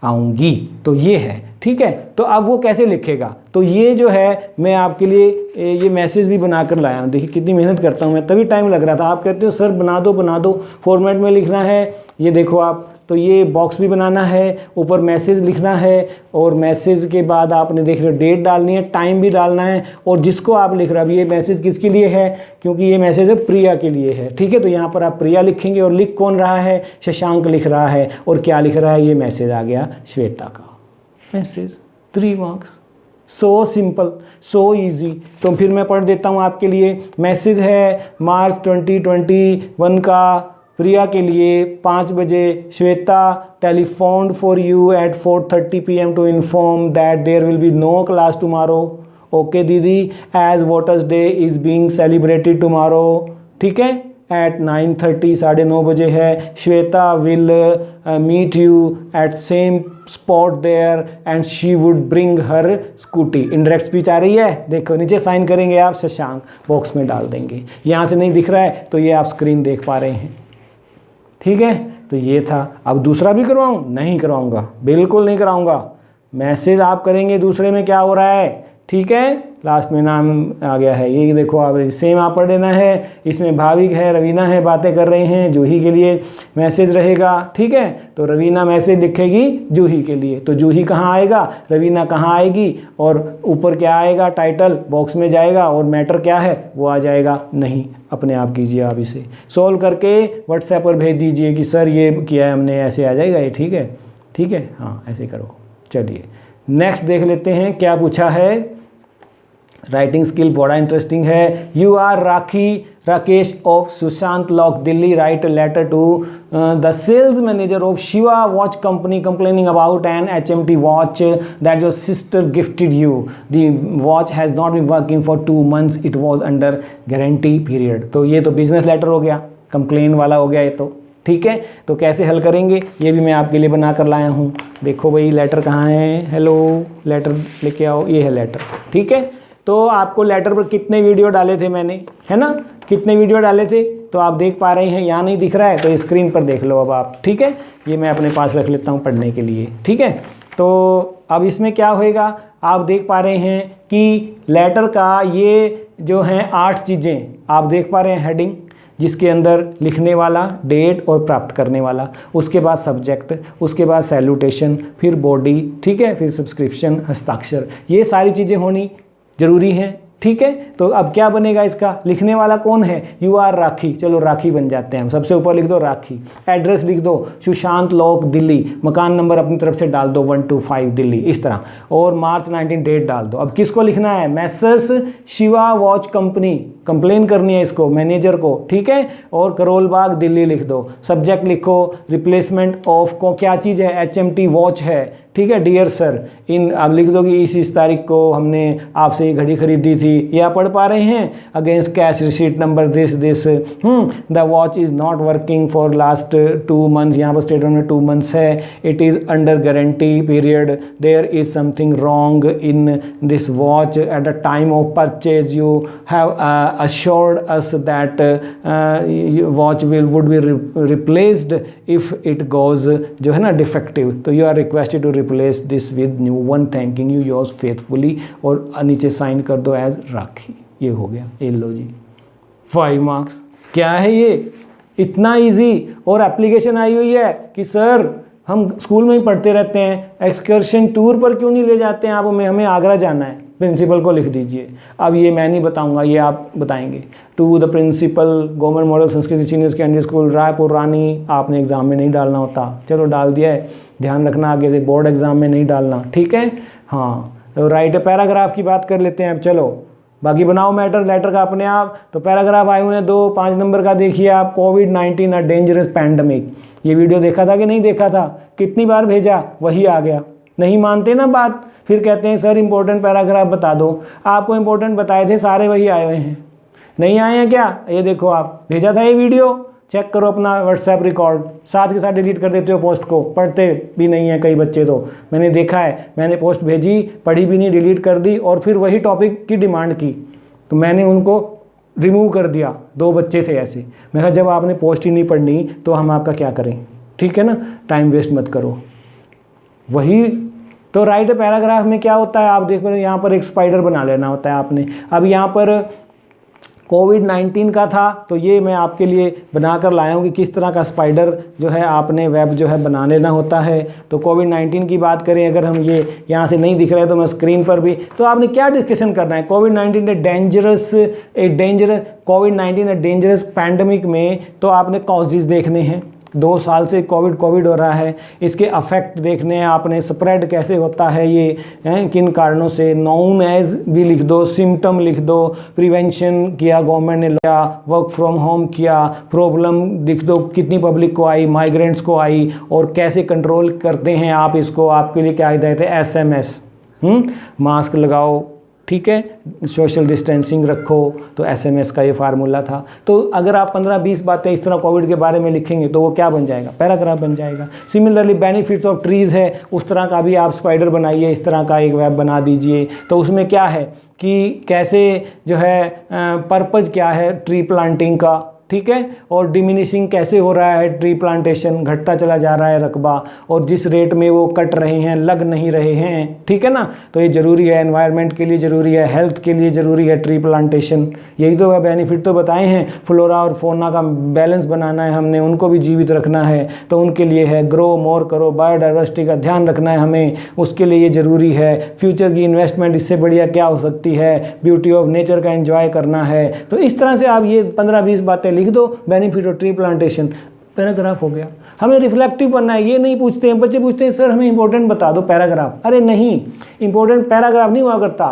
आऊँगी। तो ये है। ठीक है, तो अब वो कैसे लिखेगा, तो ये जो है मैं आपके लिए ये मैसेज भी बना कर लाया हूँ। देखिए कितनी मेहनत करता हूँ मैं, तभी टाइम लग रहा था। आप कहते हो सर बना दो, फॉर्मेट में लिखना है, ये देखो आप, तो ये बॉक्स भी बनाना है, ऊपर मैसेज लिखना है, और मैसेज के बाद आपने देख रहे हो डेट डालनी है, टाइम भी डालना है, और जिसको आप लिख रहे हो, अब ये मैसेज किसके लिए है, क्योंकि ये मैसेज है प्रिया के लिए है। ठीक है, तो यहाँ पर आप प्रिया लिखेंगे, और लिख कौन रहा है, शशांक लिख रहा है, और क्या लिख रहा है, ये मैसेज आ गया श्वेता का message, 3 marks. So simple, so easy. तो फिर मैं पढ़ देता हूँ आपके लिए। मैसेज है मार्च 2021 का, प्रिया के लिए 5 बजे, Shweta telephoned for you at 4:30 PM to inform that there will be no class tomorrow. Okay दीदी, as voters day is being celebrated tomorrow. ठीक है, एट 9:30, 9:30 बजे है। Shweta will meet you at same spot there and she would bring her scooty. Indirect speech आ रही है, देखो नीचे साइन करेंगे आप, शशांक बॉक्स में डाल देंगे। यहाँ से नहीं दिख रहा है तो ये आप स्क्रीन देख पा रहे हैं। ठीक है, तो ये था। अब दूसरा भी करवाऊँ? नहीं करवाऊँगा, बिल्कुल नहीं कराऊँगा। मैसेज आप करेंगे, दूसरे में क्या हो रहा है ठीक है, लास्ट में नाम आ गया है, ये देखो आप सेम आप पढ़ लेना है। इसमें भाविक है, रवीना है, बातें कर रहे हैं, जूही के लिए मैसेज रहेगा। ठीक है, तो रवीना मैसेज लिखेगी जूही के लिए, तो जूही कहाँ आएगा, रवीना कहाँ आएगी, और ऊपर क्या आएगा, टाइटल बॉक्स में जाएगा, और मैटर क्या है वो आ जाएगा। नहीं, अपने आप कीजिए, आप इसे सॉल्व करके व्हाट्सएप पर भेज दीजिए कि सर ये किया है हमने, ऐसे आ जाएगा ये। ठीक है, ठीक है, हाँ ऐसे करो। चलिए नेक्स्ट देख लेते हैं क्या पूछा है। राइटिंग स्किल बड़ा इंटरेस्टिंग है। You are Rakesh of Sushant Lok Delhi write letter to the sales manager of Shiva watch company complaining about an HMT watch that your sister gifted you. The watch has not been working for 2 months, it was under guarantee period. तो ये तो बिजनेस लेटर हो गया, कंप्लेन वाला हो गया ये तो। ठीक है, तो कैसे हल करेंगे ये भी मैं आपके लिए बना कर लाया हूँ। देखो भाई लेटर कहाँ है, हेलो लेटर लेके आओ, ये है लेटर। ठीक है, तो आपको लेटर पर कितने वीडियो डाले थे मैंने, है ना, कितने वीडियो डाले थे, तो आप देख पा रहे हैं, यहाँ नहीं दिख रहा है तो स्क्रीन पर देख लो अब आप। ठीक है, ये मैं अपने पास रख लेता हूँ पढ़ने के लिए। ठीक है, तो अब इसमें क्या होएगा, आप देख पा रहे हैं कि लेटर का ये जो हैं 8 चीज़ें आप देख पा रहे हैं। हेडिंग जिसके अंदर लिखने वाला, डेट और प्राप्त करने वाला, उसके बाद सब्जेक्ट, उसके बाद सैल्यूटेशन, फिर बॉडी, ठीक है, फिर सब्सक्रिप्शन, हस्ताक्षर, ये सारी चीज़ें होनी ज़रूरी हैं। ठीक है, तो अब क्या बनेगा इसका, लिखने वाला कौन है, यू आर राखी, चलो राखी बन जाते हैं हम। सबसे ऊपर लिख दो राखी, एड्रेस लिख दो सुशांत लॉक दिल्ली, मकान नंबर अपनी तरफ से डाल दो 125 दिल्ली, इस तरह, और मार्च 19 डेट डाल दो। अब किसको लिखना है, Messrs Shiva watch company, complain करनी है इसको, मैनेजर को। ठीक है, और करोल बाग दिल्ली लिख दो। सब्जेक्ट लिखो रिप्लेसमेंट ऑफ को, क्या चीज़ है, HMT वॉच है। ठीक है, डियर सर इन, आप लिख दो कि इस तारीख को हमने आपसे ये घड़ी खरीदी थी, ये आप पढ़ पा रहे हैं, against cash receipt number this the watch is not working for last 2 months, यहाँ पर स्टेटमेंट में 2 months है, it is under guarantee period, there is something wrong in this watch, at the time of purchase you have assured us that watch would be replaced if it goes जो है ना डिफेक्टिव, तो you are requested to replace this with new one, thanking you yours faithfully, और नीचे साइन कर दो एज राखी। ये हो गया, ये लो जी 5 marks। क्या है ये, इतना इजी, और एप्लीकेशन आई हुई है कि सर हम स्कूल में ही पढ़ते रहते हैं, एक्सकर्शन टूर पर क्यों नहीं ले जाते हैं आप हमें आगरा जाना है, प्रिंसिपल को लिख दीजिए। अब ये मैं नहीं बताऊंगा, ये आप बताएंगे। To the principal government model Sanskrit senior secondary school Raipur Rani, आपने एग्ज़ाम में नहीं डालना होता, चलो डाल दिया है, ध्यान रखना आगे से बोर्ड एग्ज़ाम में नहीं डालना। ठीक है, हाँ, तो राइट पैराग्राफ की बात कर लेते हैं अब। चलो बाकी बनाओ मैटर लेटर का अपने आप। तो पैराग्राफ आए हुए हैं 2, 5 नंबर का देखिए आप, कोविड-19 अ डेंजरस पैंडमिक। ये वीडियो देखा था कि नहीं देखा था, कितनी बार भेजा, वही आ गया। नहीं मानते ना बात, फिर कहते हैं सर इंपॉर्टेंट पैराग्राफ बता दो। आपको इंपॉर्टेंट बताए थे, सारे वही आए हुए हैं। नहीं आए हैं क्या, ये देखो आप भेजा था ये वीडियो, चेक करो अपना व्हाट्सएप रिकॉर्ड, साथ के साथ डिलीट कर देते हो पोस्ट को, पढ़ते भी नहीं है कई बच्चे तो, मैंने देखा है, मैंने पोस्ट भेजी, पढ़ी भी नहीं, डिलीट कर दी, और फिर वही टॉपिक की डिमांड की, तो मैंने उनको रिमूव कर दिया। 2 बच्चे थे ऐसे, मैं कहा जब आपने पोस्ट ही नहीं पढ़नी तो हम आपका क्या करें। ठीक है ना, टाइम वेस्ट मत करो। वही तो राइट पैराग्राफ में क्या होता है, आप देख रहे हो यहाँ पर एक स्पाइडर बना लेना होता है आपने। अब यहाँ पर कोविड-19 का था, तो ये मैं आपके लिए बना कर लाया हूँ कि किस तरह का स्पाइडर जो है आपने वेब जो है बना लेना होता है। तो कोविड-19 की बात करें, अगर हम ये यहाँ से नहीं दिख रहे तो मैं स्क्रीन पर भी, तो आपने क्या डिस्कशन करना है, कोविड-19 कोविड-19 डेंजरस पैंडमिक में, तो आपने कॉजेज देखने हैं। 2 साल से कोविड हो रहा है, इसके अफेक्ट देखने हैं आपने, स्प्रेड कैसे होता है ये, किन कारणों से, नोन एज भी लिख दो, सिम्टम लिख दो, प्रिवेंशन किया गवर्नमेंट ने लिया, वर्क फ्रॉम होम किया, प्रॉब्लम लिख दो, कितनी पब्लिक को आई, माइग्रेंट्स को आई, और कैसे कंट्रोल करते हैं आप इसको। आपके लिए क्या हिदायत है, SMS, मास्क लगाओ, ठीक है, सोशल डिस्टेंसिंग रखो, तो SMS का ये फार्मूला था। तो अगर आप 15-20 बातें इस तरह कोविड के बारे में लिखेंगे तो वो क्या बन जाएगा, पैराग्राफ बन जाएगा। सिमिलरली बेनिफिट्स ऑफ ट्रीज़ है, उस तरह का भी आप स्पाइडर बनाइए, इस तरह का एक वेब बना दीजिए। तो उसमें क्या है कि कैसे जो है पर्पज़ क्या है ट्री प्लांटिंग का, ठीक है, और डिमिनिशिंग कैसे हो रहा है, ट्री प्लांटेशन घटता चला जा रहा है रकबा, और जिस रेट में वो कट रहे हैं, लग नहीं रहे हैं, ठीक है ना। तो ये ज़रूरी है, एनवायरनमेंट के लिए ज़रूरी है, हेल्थ के लिए ज़रूरी है ट्री प्लांटेशन। यही तो बेनिफिट तो बताए हैं। फ्लोरा और फोना का बैलेंस बनाना है हमने, उनको भी जीवित रखना है, तो उनके लिए है ग्रो मोर करो, बायोडाइवर्सिटी का ध्यान रखना है हमें, उसके लिए ये ज़रूरी है। फ्यूचर की इन्वेस्टमेंट इससे बढ़िया क्या हो सकती है, ब्यूटी ऑफ नेचर का एंजॉय करना है। तो इस तरह से आप ये 15-20 बातें लिख दो, benefit of tree plantation, paragraph हो गया। हमें रिफ्लेक्टिव बनना है, ये नहीं पूछते हैं बच्चे, पूछते हैं सर हमें इंपॉर्टेंट बता दो पैराग्राफ। अरे नहीं, इंपॉर्टेंट पैराग्राफ नहीं हुआ करता,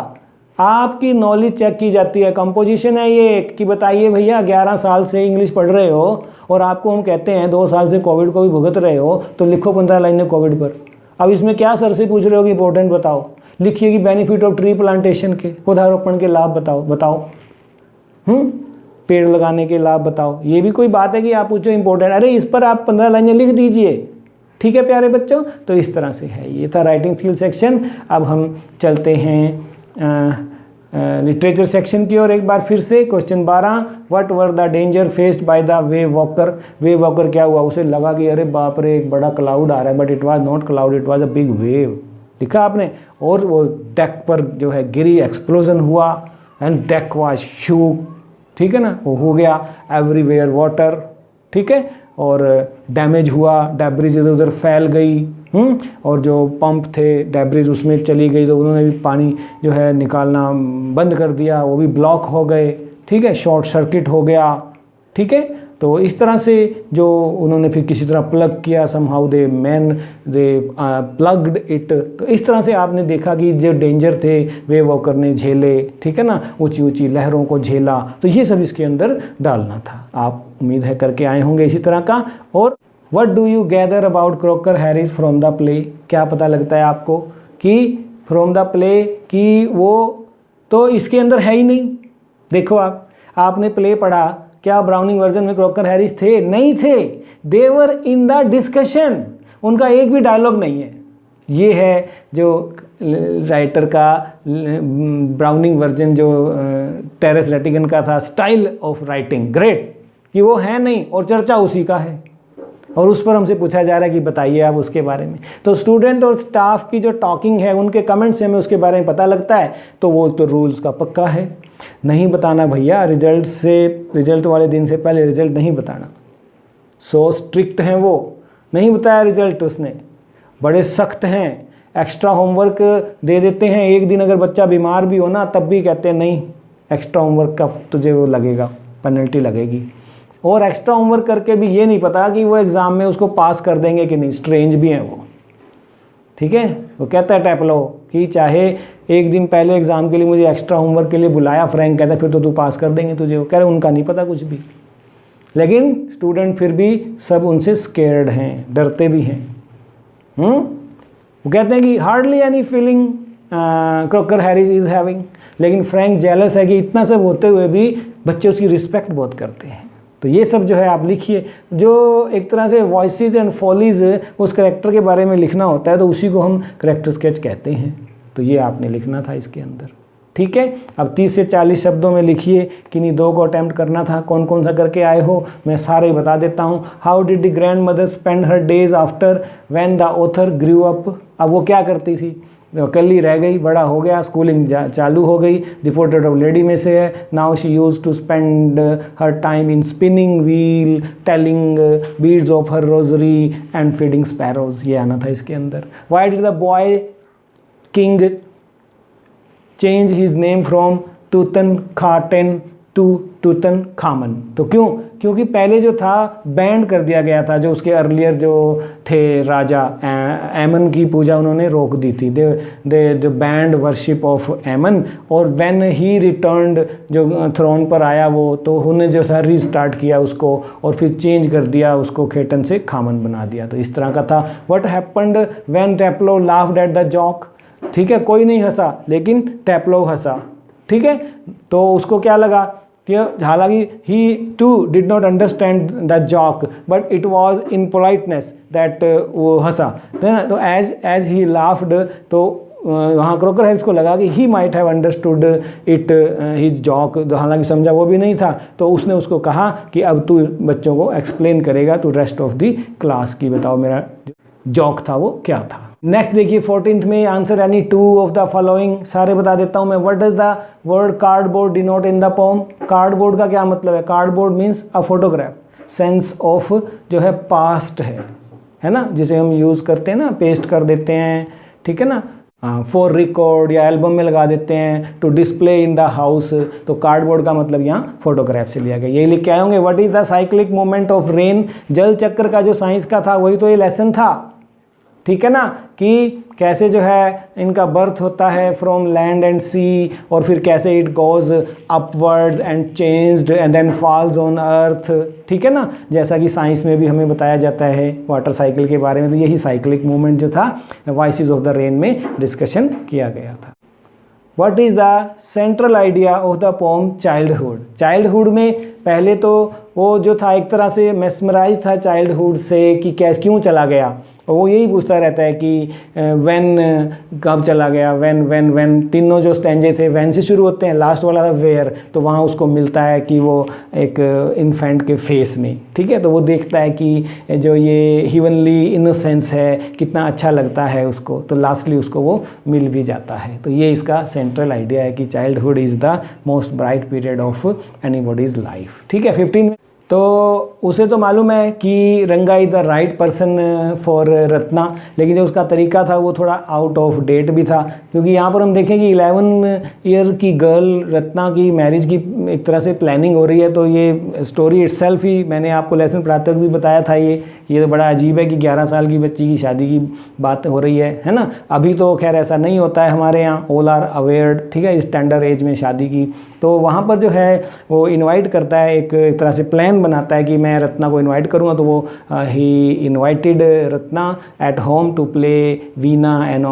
आपकी नॉलेज चेक की जाती है। कंपोजिशन है ये कि बताइए भैया 11 साल से इंग्लिश पढ़ रहे हो और आपको हम कहते हैं 2 साल से कोविड को भी भुगत रहे हो, तो लिखो 15 लाइनें कोविड पर। अब इसमें क्या सर से पूछ रहे हो कि इंपॉर्टेंट बताओ, लिखिए कि बेनिफिट ऑफ ट्री प्लांटेशन के, पौधारोपण के लाभ बताओ। पेड़ लगाने के लाभ बताओ। ये भी कोई बात है कि आप पूछो इंपॉर्टेंट, अरे इस पर आप 15 लाइनें लिख दीजिए, ठीक है प्यारे बच्चों। तो इस तरह से है, ये था राइटिंग स्किल सेक्शन। अब हम चलते हैं लिटरेचर सेक्शन की ओर एक बार फिर से। Question 12, what were the danger faced by the wave walker. Wave walker क्या हुआ, उसे लगा कि अरे बाप रे एक बड़ा क्लाउड आ रहा है, but it was not cloud, it was a big wave, लिखा आपने। और वो डेक पर जो है गिरी, एक्सप्लोजन हुआ एंड डेक वाज शूक, ठीक है ना, वो हो गया एवरीवेयर वाटर, ठीक है, और डैमेज हुआ, डेब्रिज इधर उधर फैल गई, और जो पंप थे डेब्रिज उसमें चली गई, तो उन्होंने भी पानी जो है निकालना बंद कर दिया, वो भी ब्लॉक हो गए, ठीक है, शॉर्ट सर्किट हो गया, ठीक है। तो इस तरह से जो उन्होंने फिर किसी तरह प्लग किया, समहाउ दे प्लग्ड इट। तो इस तरह से आपने देखा कि जो डेंजर थे वेव वॉकर ने झेले, ठीक है ना, ऊंची ऊंची लहरों को झेला। तो ये सब इसके अंदर डालना था, आप उम्मीद है करके आए होंगे इसी तरह का। और what do you gather about Crocker Harris from the play, क्या पता लगता है आपको कि फ्रॉम द प्ले कि वो तो इसके अंदर है ही नहीं। देखो आपने प्ले पढ़ा, क्या ब्राउनिंग वर्जन में क्रॉकर हैरिस थे? नहीं थे, दे वर इन द डिस्कशन, उनका एक भी डायलॉग नहीं है। ये है जो राइटर का ब्राउनिंग वर्जन जो टेरेस रेटिगन का था, स्टाइल ऑफ राइटिंग ग्रेट, कि वो है नहीं और चर्चा उसी का है, और उस पर हमसे पूछा जा रहा है कि बताइए आप उसके बारे में। तो स्टूडेंट और स्टाफ की जो टॉकिंग है, उनके कमेंट से हमें उसके बारे में पता लगता है, तो वो तो रूल्स का पक्का है। नहीं बताना भैया, रिजल्ट वाले दिन से पहले रिजल्ट नहीं बताना। सो स्ट्रिक्ट हैं वो, नहीं बताया रिजल्ट उसने, बड़े सख्त हैं। एक्स्ट्रा होमवर्क दे देते हैं, एक दिन अगर बच्चा बीमार भी हो ना तब भी कहते हैं नहीं एक्स्ट्रा होमवर्क का तुझे वो लगेगा, पेनल्टी लगेगी। और एक्स्ट्रा होमवर्क करके भी ये नहीं पता कि वो एग्ज़ाम में उसको पास कर देंगे कि नहीं, स्ट्रेंज भी हैं वो, ठीक है। वो कहता है टैपलो कि चाहे एक दिन पहले एग्ज़ाम के लिए मुझे एक्स्ट्रा होमवर्क के लिए बुलाया फ्रैंक, कहता है फिर तो तू पास कर देंगे तुझे। वो कह रहे उनका नहीं पता कुछ भी, लेकिन स्टूडेंट फिर भी सब उनसे स्केर्ड हैं, डरते भी हैं। वो कहते हैं कि hardly any feeling Crocker Harris is having, लेकिन फ्रैंक जेलस है कि इतना सब होते हुए भी बच्चे उसकी रिस्पेक्ट बहुत करते हैं। तो ये सब जो है आप लिखिए, जो एक तरह से वॉइसेस एंड फॉलीज उस करेक्टर के बारे में लिखना होता है, तो उसी को हम करेक्टर स्केच कहते हैं। तो ये आपने लिखना था इसके अंदर, ठीक है। अब 30 से 40 शब्दों में लिखिए, किन्हीं 2 को अटैम्प्ट करना था, कौन कौन सा करके आए हो मैं सारे बता देता हूँ। How did the grand mother spend her days after when the author grew up. अब वो क्या करती थी, अकेली रह गई, बड़ा हो गया, स्कूलिंग चालू हो गई। द पोर्ट्रेट ऑफ लेडी में से है, now she use to spend her time in spinning wheel, telling beads of her rosary and feeding sparrows. ये आना था इसके अंदर। Why did the boy king change his name from Tutankhaten to Tutankhamun. तो क्योंकि पहले जो था बैंड कर दिया गया था, जो उसके अर्लियर जो थे राजा एमन की पूजा उन्होंने रोक दी थी, द बैंड वर्शिप ऑफ एमन। और व्हेन ही रिटर्न्ड, जो थ्रोन पर आया वो, तो उन्होंने जो था रीस्टार्ट किया उसको और फिर चेंज कर दिया उसको, खेटन से खामन बना दिया। तो इस तरह का था। What happened when Teplo laughed at the joke. ठीक है, कोई नहीं हंसा लेकिन टेप्लो हंसा, ठीक है। तो उसको क्या लगा कि हालांकि he too did not understand the joke but it was in politeness that वो हंसा। तो एज ही लाफ्ड, तो वहाँ क्रोकोडाइल्स को लगा कि he might have understood it his joke, हालांकि समझा वो भी नहीं था। तो उसने उसको कहा कि अब तू बच्चों को एक्सप्लेन करेगा to rest of the class की, बताओ मेरा जॉक था वो क्या था। नेक्स्ट देखिए 14th में answer any two of the following, सारे बता देता हूँ मैं। What does the word cardboard denote in the pome? Cardboard का क्या मतलब है? Cardboard means a photograph, sense of जो है पास्ट है ना, जिसे हम यूज़ करते हैं ना, पेस्ट कर देते हैं, ठीक है ना, फॉर रिकॉर्ड या एल्बम में लगा देते हैं, to display in the house. तो कार्डबोर्ड का मतलब यहाँ फोटोग्राफ से लिया गया। यही लिख के आए होंगे। What is the cyclic movement of rain? जल चक्र का जो साइंस का था वही तो ये लेसन था, ठीक है ना, कि कैसे जो है इनका बर्थ होता है फ्रॉम लैंड एंड सी, और फिर कैसे it goes upwards and changed and then falls on earth, ठीक है ना, जैसा कि साइंस में भी हमें बताया जाता है वाटर साइकिल के बारे में। तो यही साइक्लिक मूवमेंट जो था वॉइसेस ऑफ द रेन में डिस्कशन किया गया था। What is the central idea of the pome childhood? Childhood में पहले तो वो जो था एक तरह से मेस्मराइज था चाइल्डहुड से कि कैसे क्यों चला गया, और वो यही पूछता रहता है कि व्हेन कब चला गया, व्हेन तीनों जो स्टैंजे थे व्हेन से शुरू होते हैं, लास्ट वाला था वेयर, तो वहाँ उसको मिलता है कि वो एक इन्फेंट के फेस में, ठीक है, तो वो देखता है कि जो ये हीवनली इनोसेंस है कितना अच्छा लगता है उसको, तो लास्टली उसको वो मिल भी जाता है। तो ये इसका सेंट्रल आइडिया है कि childhood is the most bright period of anybody's life, ठीक है। 15 तो उसे तो मालूम है कि रंगा is the right person for Ratna, लेकिन जो उसका तरीका था वो थोड़ा आउट ऑफ डेट भी था, क्योंकि यहाँ पर हम देखें कि 11 ईयर की गर्ल रत्ना की मैरिज की एक तरह से प्लानिंग हो रही है। तो ये स्टोरी इटसेल्फ ही मैंने आपको लेसन प्रातः भी बताया था, ये तो बड़ा अजीब है कि 11 साल की बच्ची की शादी की बात हो रही है ना। अभी तो खैर ऐसा नहीं होता है हमारे यहाँ, ऑल आर अवेयर, ठीक है, इस टेंडर एज में शादी की। तो वहाँ पर जो है वो इन्वाइट करता है, एक तरह से प्लान बनाता है कि मैं रत्ना को इनवाइट करूँगा। तो वो he invited Ratna at home to play veena and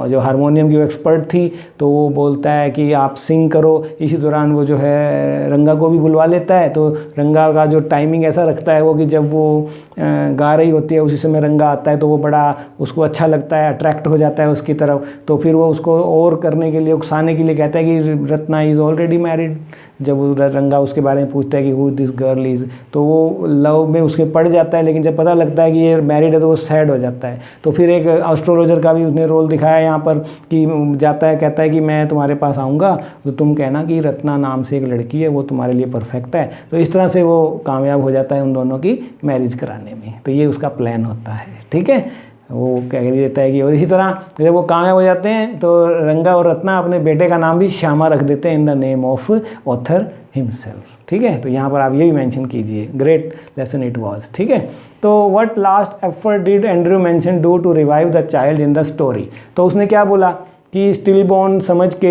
जो हारमोनियम की वो एक्सपर्ट थी, तो वो बोलता है कि आप सिंग करो। इसी दौरान वो जो है रंगा को भी बुलवा लेता है। तो रंगा का जो टाइमिंग ऐसा रखता है वो कि जब वो गा रही होती है उसी समय रंगा आता है, तो वो बड़ा उसको अच्छा लगता है, अट्रैक्ट हो जाता है उसकी तरफ। तो फिर वो उसको और करने के लिए, उकसाने के लिए कहता है कि रत्ना इज़ ऑलरेडी मैरिड। जब वो रंगा उसके बारे में पूछता है कि हु दिस गर्ल इज़, तो वो लव में उसके पड़ जाता है, लेकिन जब पता लगता है कि ये मैरिड है तो वो सैड हो जाता है। तो फिर एक एस्ट्रोलॉजर का भी उसने रोल दिखाया यहाँ पर कि जाता है, कहता है कि मैं तुम्हारे पास आऊँगा तो तुम कहना कि रत्ना नाम से एक लड़की है, वो तुम्हारे लिए परफेक्ट है। तो इस तरह से वो कामयाब हो जाता है उन दोनों की मैरिज कराने में। तो ये उसका प्लान होता है, ठीक है। वो कह देता है कि, और इसी तरह जब वो कामयाब हो जाते हैं तो रंगा और रत्ना अपने बेटे का नाम भी श्यामा रख देते हैं in the name of author himself, ठीक है। तो यहाँ पर आप ये भी मेंशन कीजिए, ग्रेट लेसन इट वाज, ठीक है। तो what last effort did Andrew mention do to revive the child in the story? तो उसने क्या बोला कि स्टिल बॉर्न समझ के,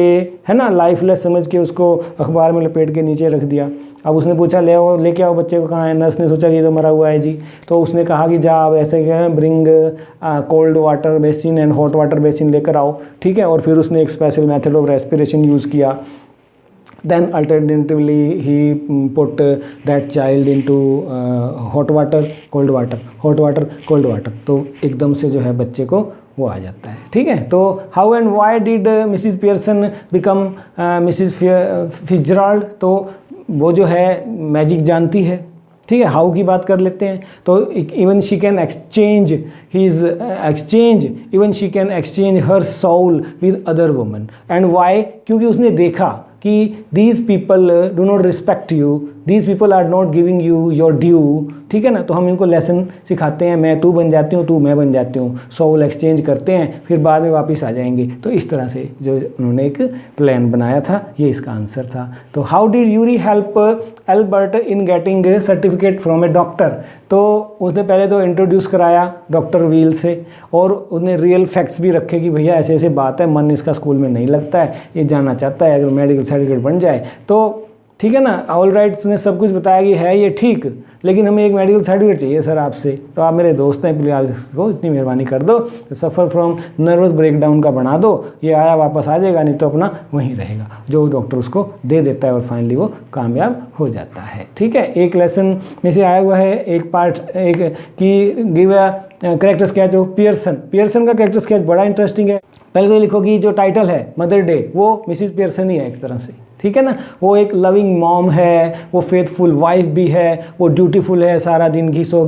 है ना, लाइफलेस समझ के उसको अखबार में लपेट के नीचे रख दिया। अब उसने पूछा लेके आओ बच्चे को, कहाँ है? नर्स ने सोचा कि ये तो मरा हुआ है जी। तो उसने कहा कि जा आप ऐसे करें, bring cold water basin and hot water basin लेकर आओ, ठीक है। और फिर उसने एक special method of respiration use किया। Then alternatively he put that child into hot water, cold water, hot water, cold water। तो एकदम से जो है बच्चे को वो आ जाता है, ठीक है। तो how and why did Mrs Pearson become Mrs Fitzgerald? तो वो जो है मैजिक जानती है, ठीक है। हाउ की बात कर लेते हैं। तो even she can exchange even she can exchange her soul with other woman. And why? क्योंकि उसने देखा कि these people do not respect you, these people are not giving you your due, ठीक है ना। तो हम इनको लेसन सिखाते हैं, मैं तू बन जाती हूँ, तू मैं बन जाती हूँ, सोल एक्सचेंज करते हैं, फिर बाद में वापस आ जाएंगे। तो इस तरह से जो उन्होंने एक प्लान बनाया था, ये इसका आंसर था। तो how did Yuri help Albert in getting certificate from A doctor? तो उसने पहले तो इंट्रोड्यूस कराया डॉक्टर व्हील से, और उसने रियल फैक्ट्स भी रखे कि भैया ऐसे बात है, मन इसका स्कूल में नहीं लगता है, ये जानना चाहता है अगर मेडिकल सर्टिफिकेट बन जाए। तो ठीक है ना। ऑल राइट उसने सब कुछ बताया कि है ये ठीक, लेकिन हमें एक मेडिकल सर्टिफिकेट चाहिए सर आपसे, तो आप मेरे दोस्त हैं, प्लीज़ आप इसको इतनी मेहरबानी कर दो, तो सफ़र फ्रॉम नर्वस ब्रेकडाउन का बना दो, ये आया वापस आ जाएगा, नहीं तो अपना वहीं रहेगा। जो डॉक्टर उसको दे देता है और फाइनली वो कामयाब हो जाता है। ठीक है, एक लेसन में से आया हुआ है एक पार्ट, एक कि give a character sketch of Pearson का कैरेक्टर स्केच बड़ा इंटरेस्टिंग है। पहले तो लिखो कि जो टाइटल है मदर डे, वो मिसिस पियर्सन ही है एक तरह से, ठीक है ना। वो एक लविंग मॉम है, वो फेथफुल वाइफ भी है, वो ड्यूटीफुल है, सारा दिन घिसो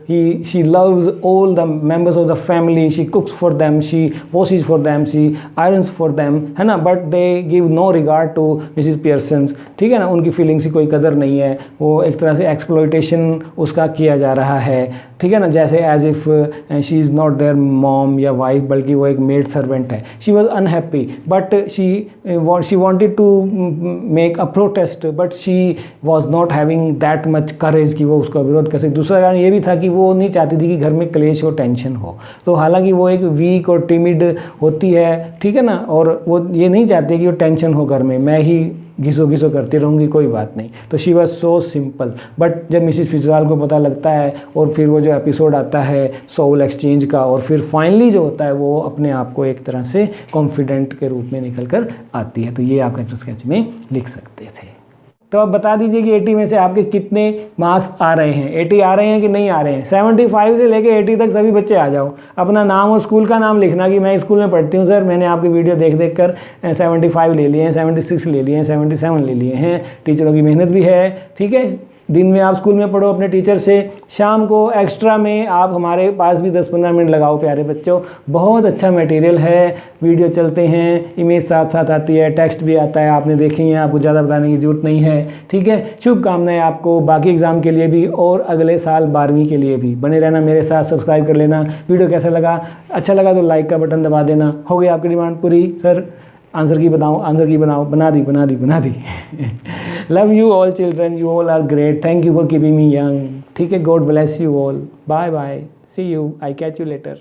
ही she loves all the members of the family, she cooks for them, she washes for them, she irons for them, है ना। But they give no regard to Mrs Pearson, ठीक है ना। उनकी फीलिंग्स की कोई कदर नहीं है, वो एक तरह से एक्सप्लॉयटेशन उसका किया जा रहा है, ठीक है ना। जैसे as if she is not their mom या वाइफ, बल्कि वो एक मेड सर्वेंट है। She was unhappy but she wanted to make a protest, but she was not having that much courage कि वो उसका विरोध कर सके। दूसरा कारण ये भी था कि वो नहीं चाहती थी कि घर में क्लेश हो, टेंशन हो। तो हालांकि वो एक वीक और टिमिड होती है, ठीक है ना, और वो ये नहीं चाहती कि वो टेंशन हो घर में, मैं ही घिसो करती रहूँगी, कोई बात नहीं। तो she was so simple. But जब मिसिस फिtzgerald को पता लगता है, और फिर वो जो एपिसोड आता है सोल एक्सचेंज का, और फिर फाइनली जो होता है वो अपने आप को एक तरह से कॉन्फिडेंट के रूप में निकल कर आती है। तो ये आप कैरेक्टर स्केच में लिख सकते थे। तो अब बता दीजिए कि 80 में से आपके कितने मार्क्स आ रहे हैं, 80 आ रहे हैं कि नहीं आ रहे हैं। 75 से लेके 80 तक सभी बच्चे आ जाओ, अपना नाम और स्कूल का नाम लिखना कि मैं इस स्कूल में पढ़ती हूँ सर, मैंने आपकी वीडियो देख कर 75 ले लिए हैं, 76 ले लिए हैं, 77 ले लिए हैं। टीचरों की मेहनत भी है, ठीक है। दिन में आप स्कूल में पढ़ो अपने टीचर से, शाम को एक्स्ट्रा में आप हमारे पास भी 10-15 मिनट लगाओ प्यारे बच्चों। बहुत अच्छा मटेरियल है, वीडियो चलते हैं, इमेज साथ साथ आती है, टेक्स्ट भी आता है, आपने देखे हैं, आपको ज़्यादा बताने की ज़रूरत नहीं है, ठीक है। शुभकामनाएं आपको बाकी एग्ज़ाम के लिए भी और अगले साल 12वीं के लिए भी। बने रहना मेरे साथ, सब्सक्राइब कर लेना। वीडियो कैसा लगा, अच्छा लगा तो लाइक का बटन दबा देना। हो गई आपकी डिमांड पूरी सर, आंसर की बनाओ, बना दी। Love you all children, you all are great, thank you for keeping me young, ठीक है। God bless you all, bye bye, see you, I catch you letter.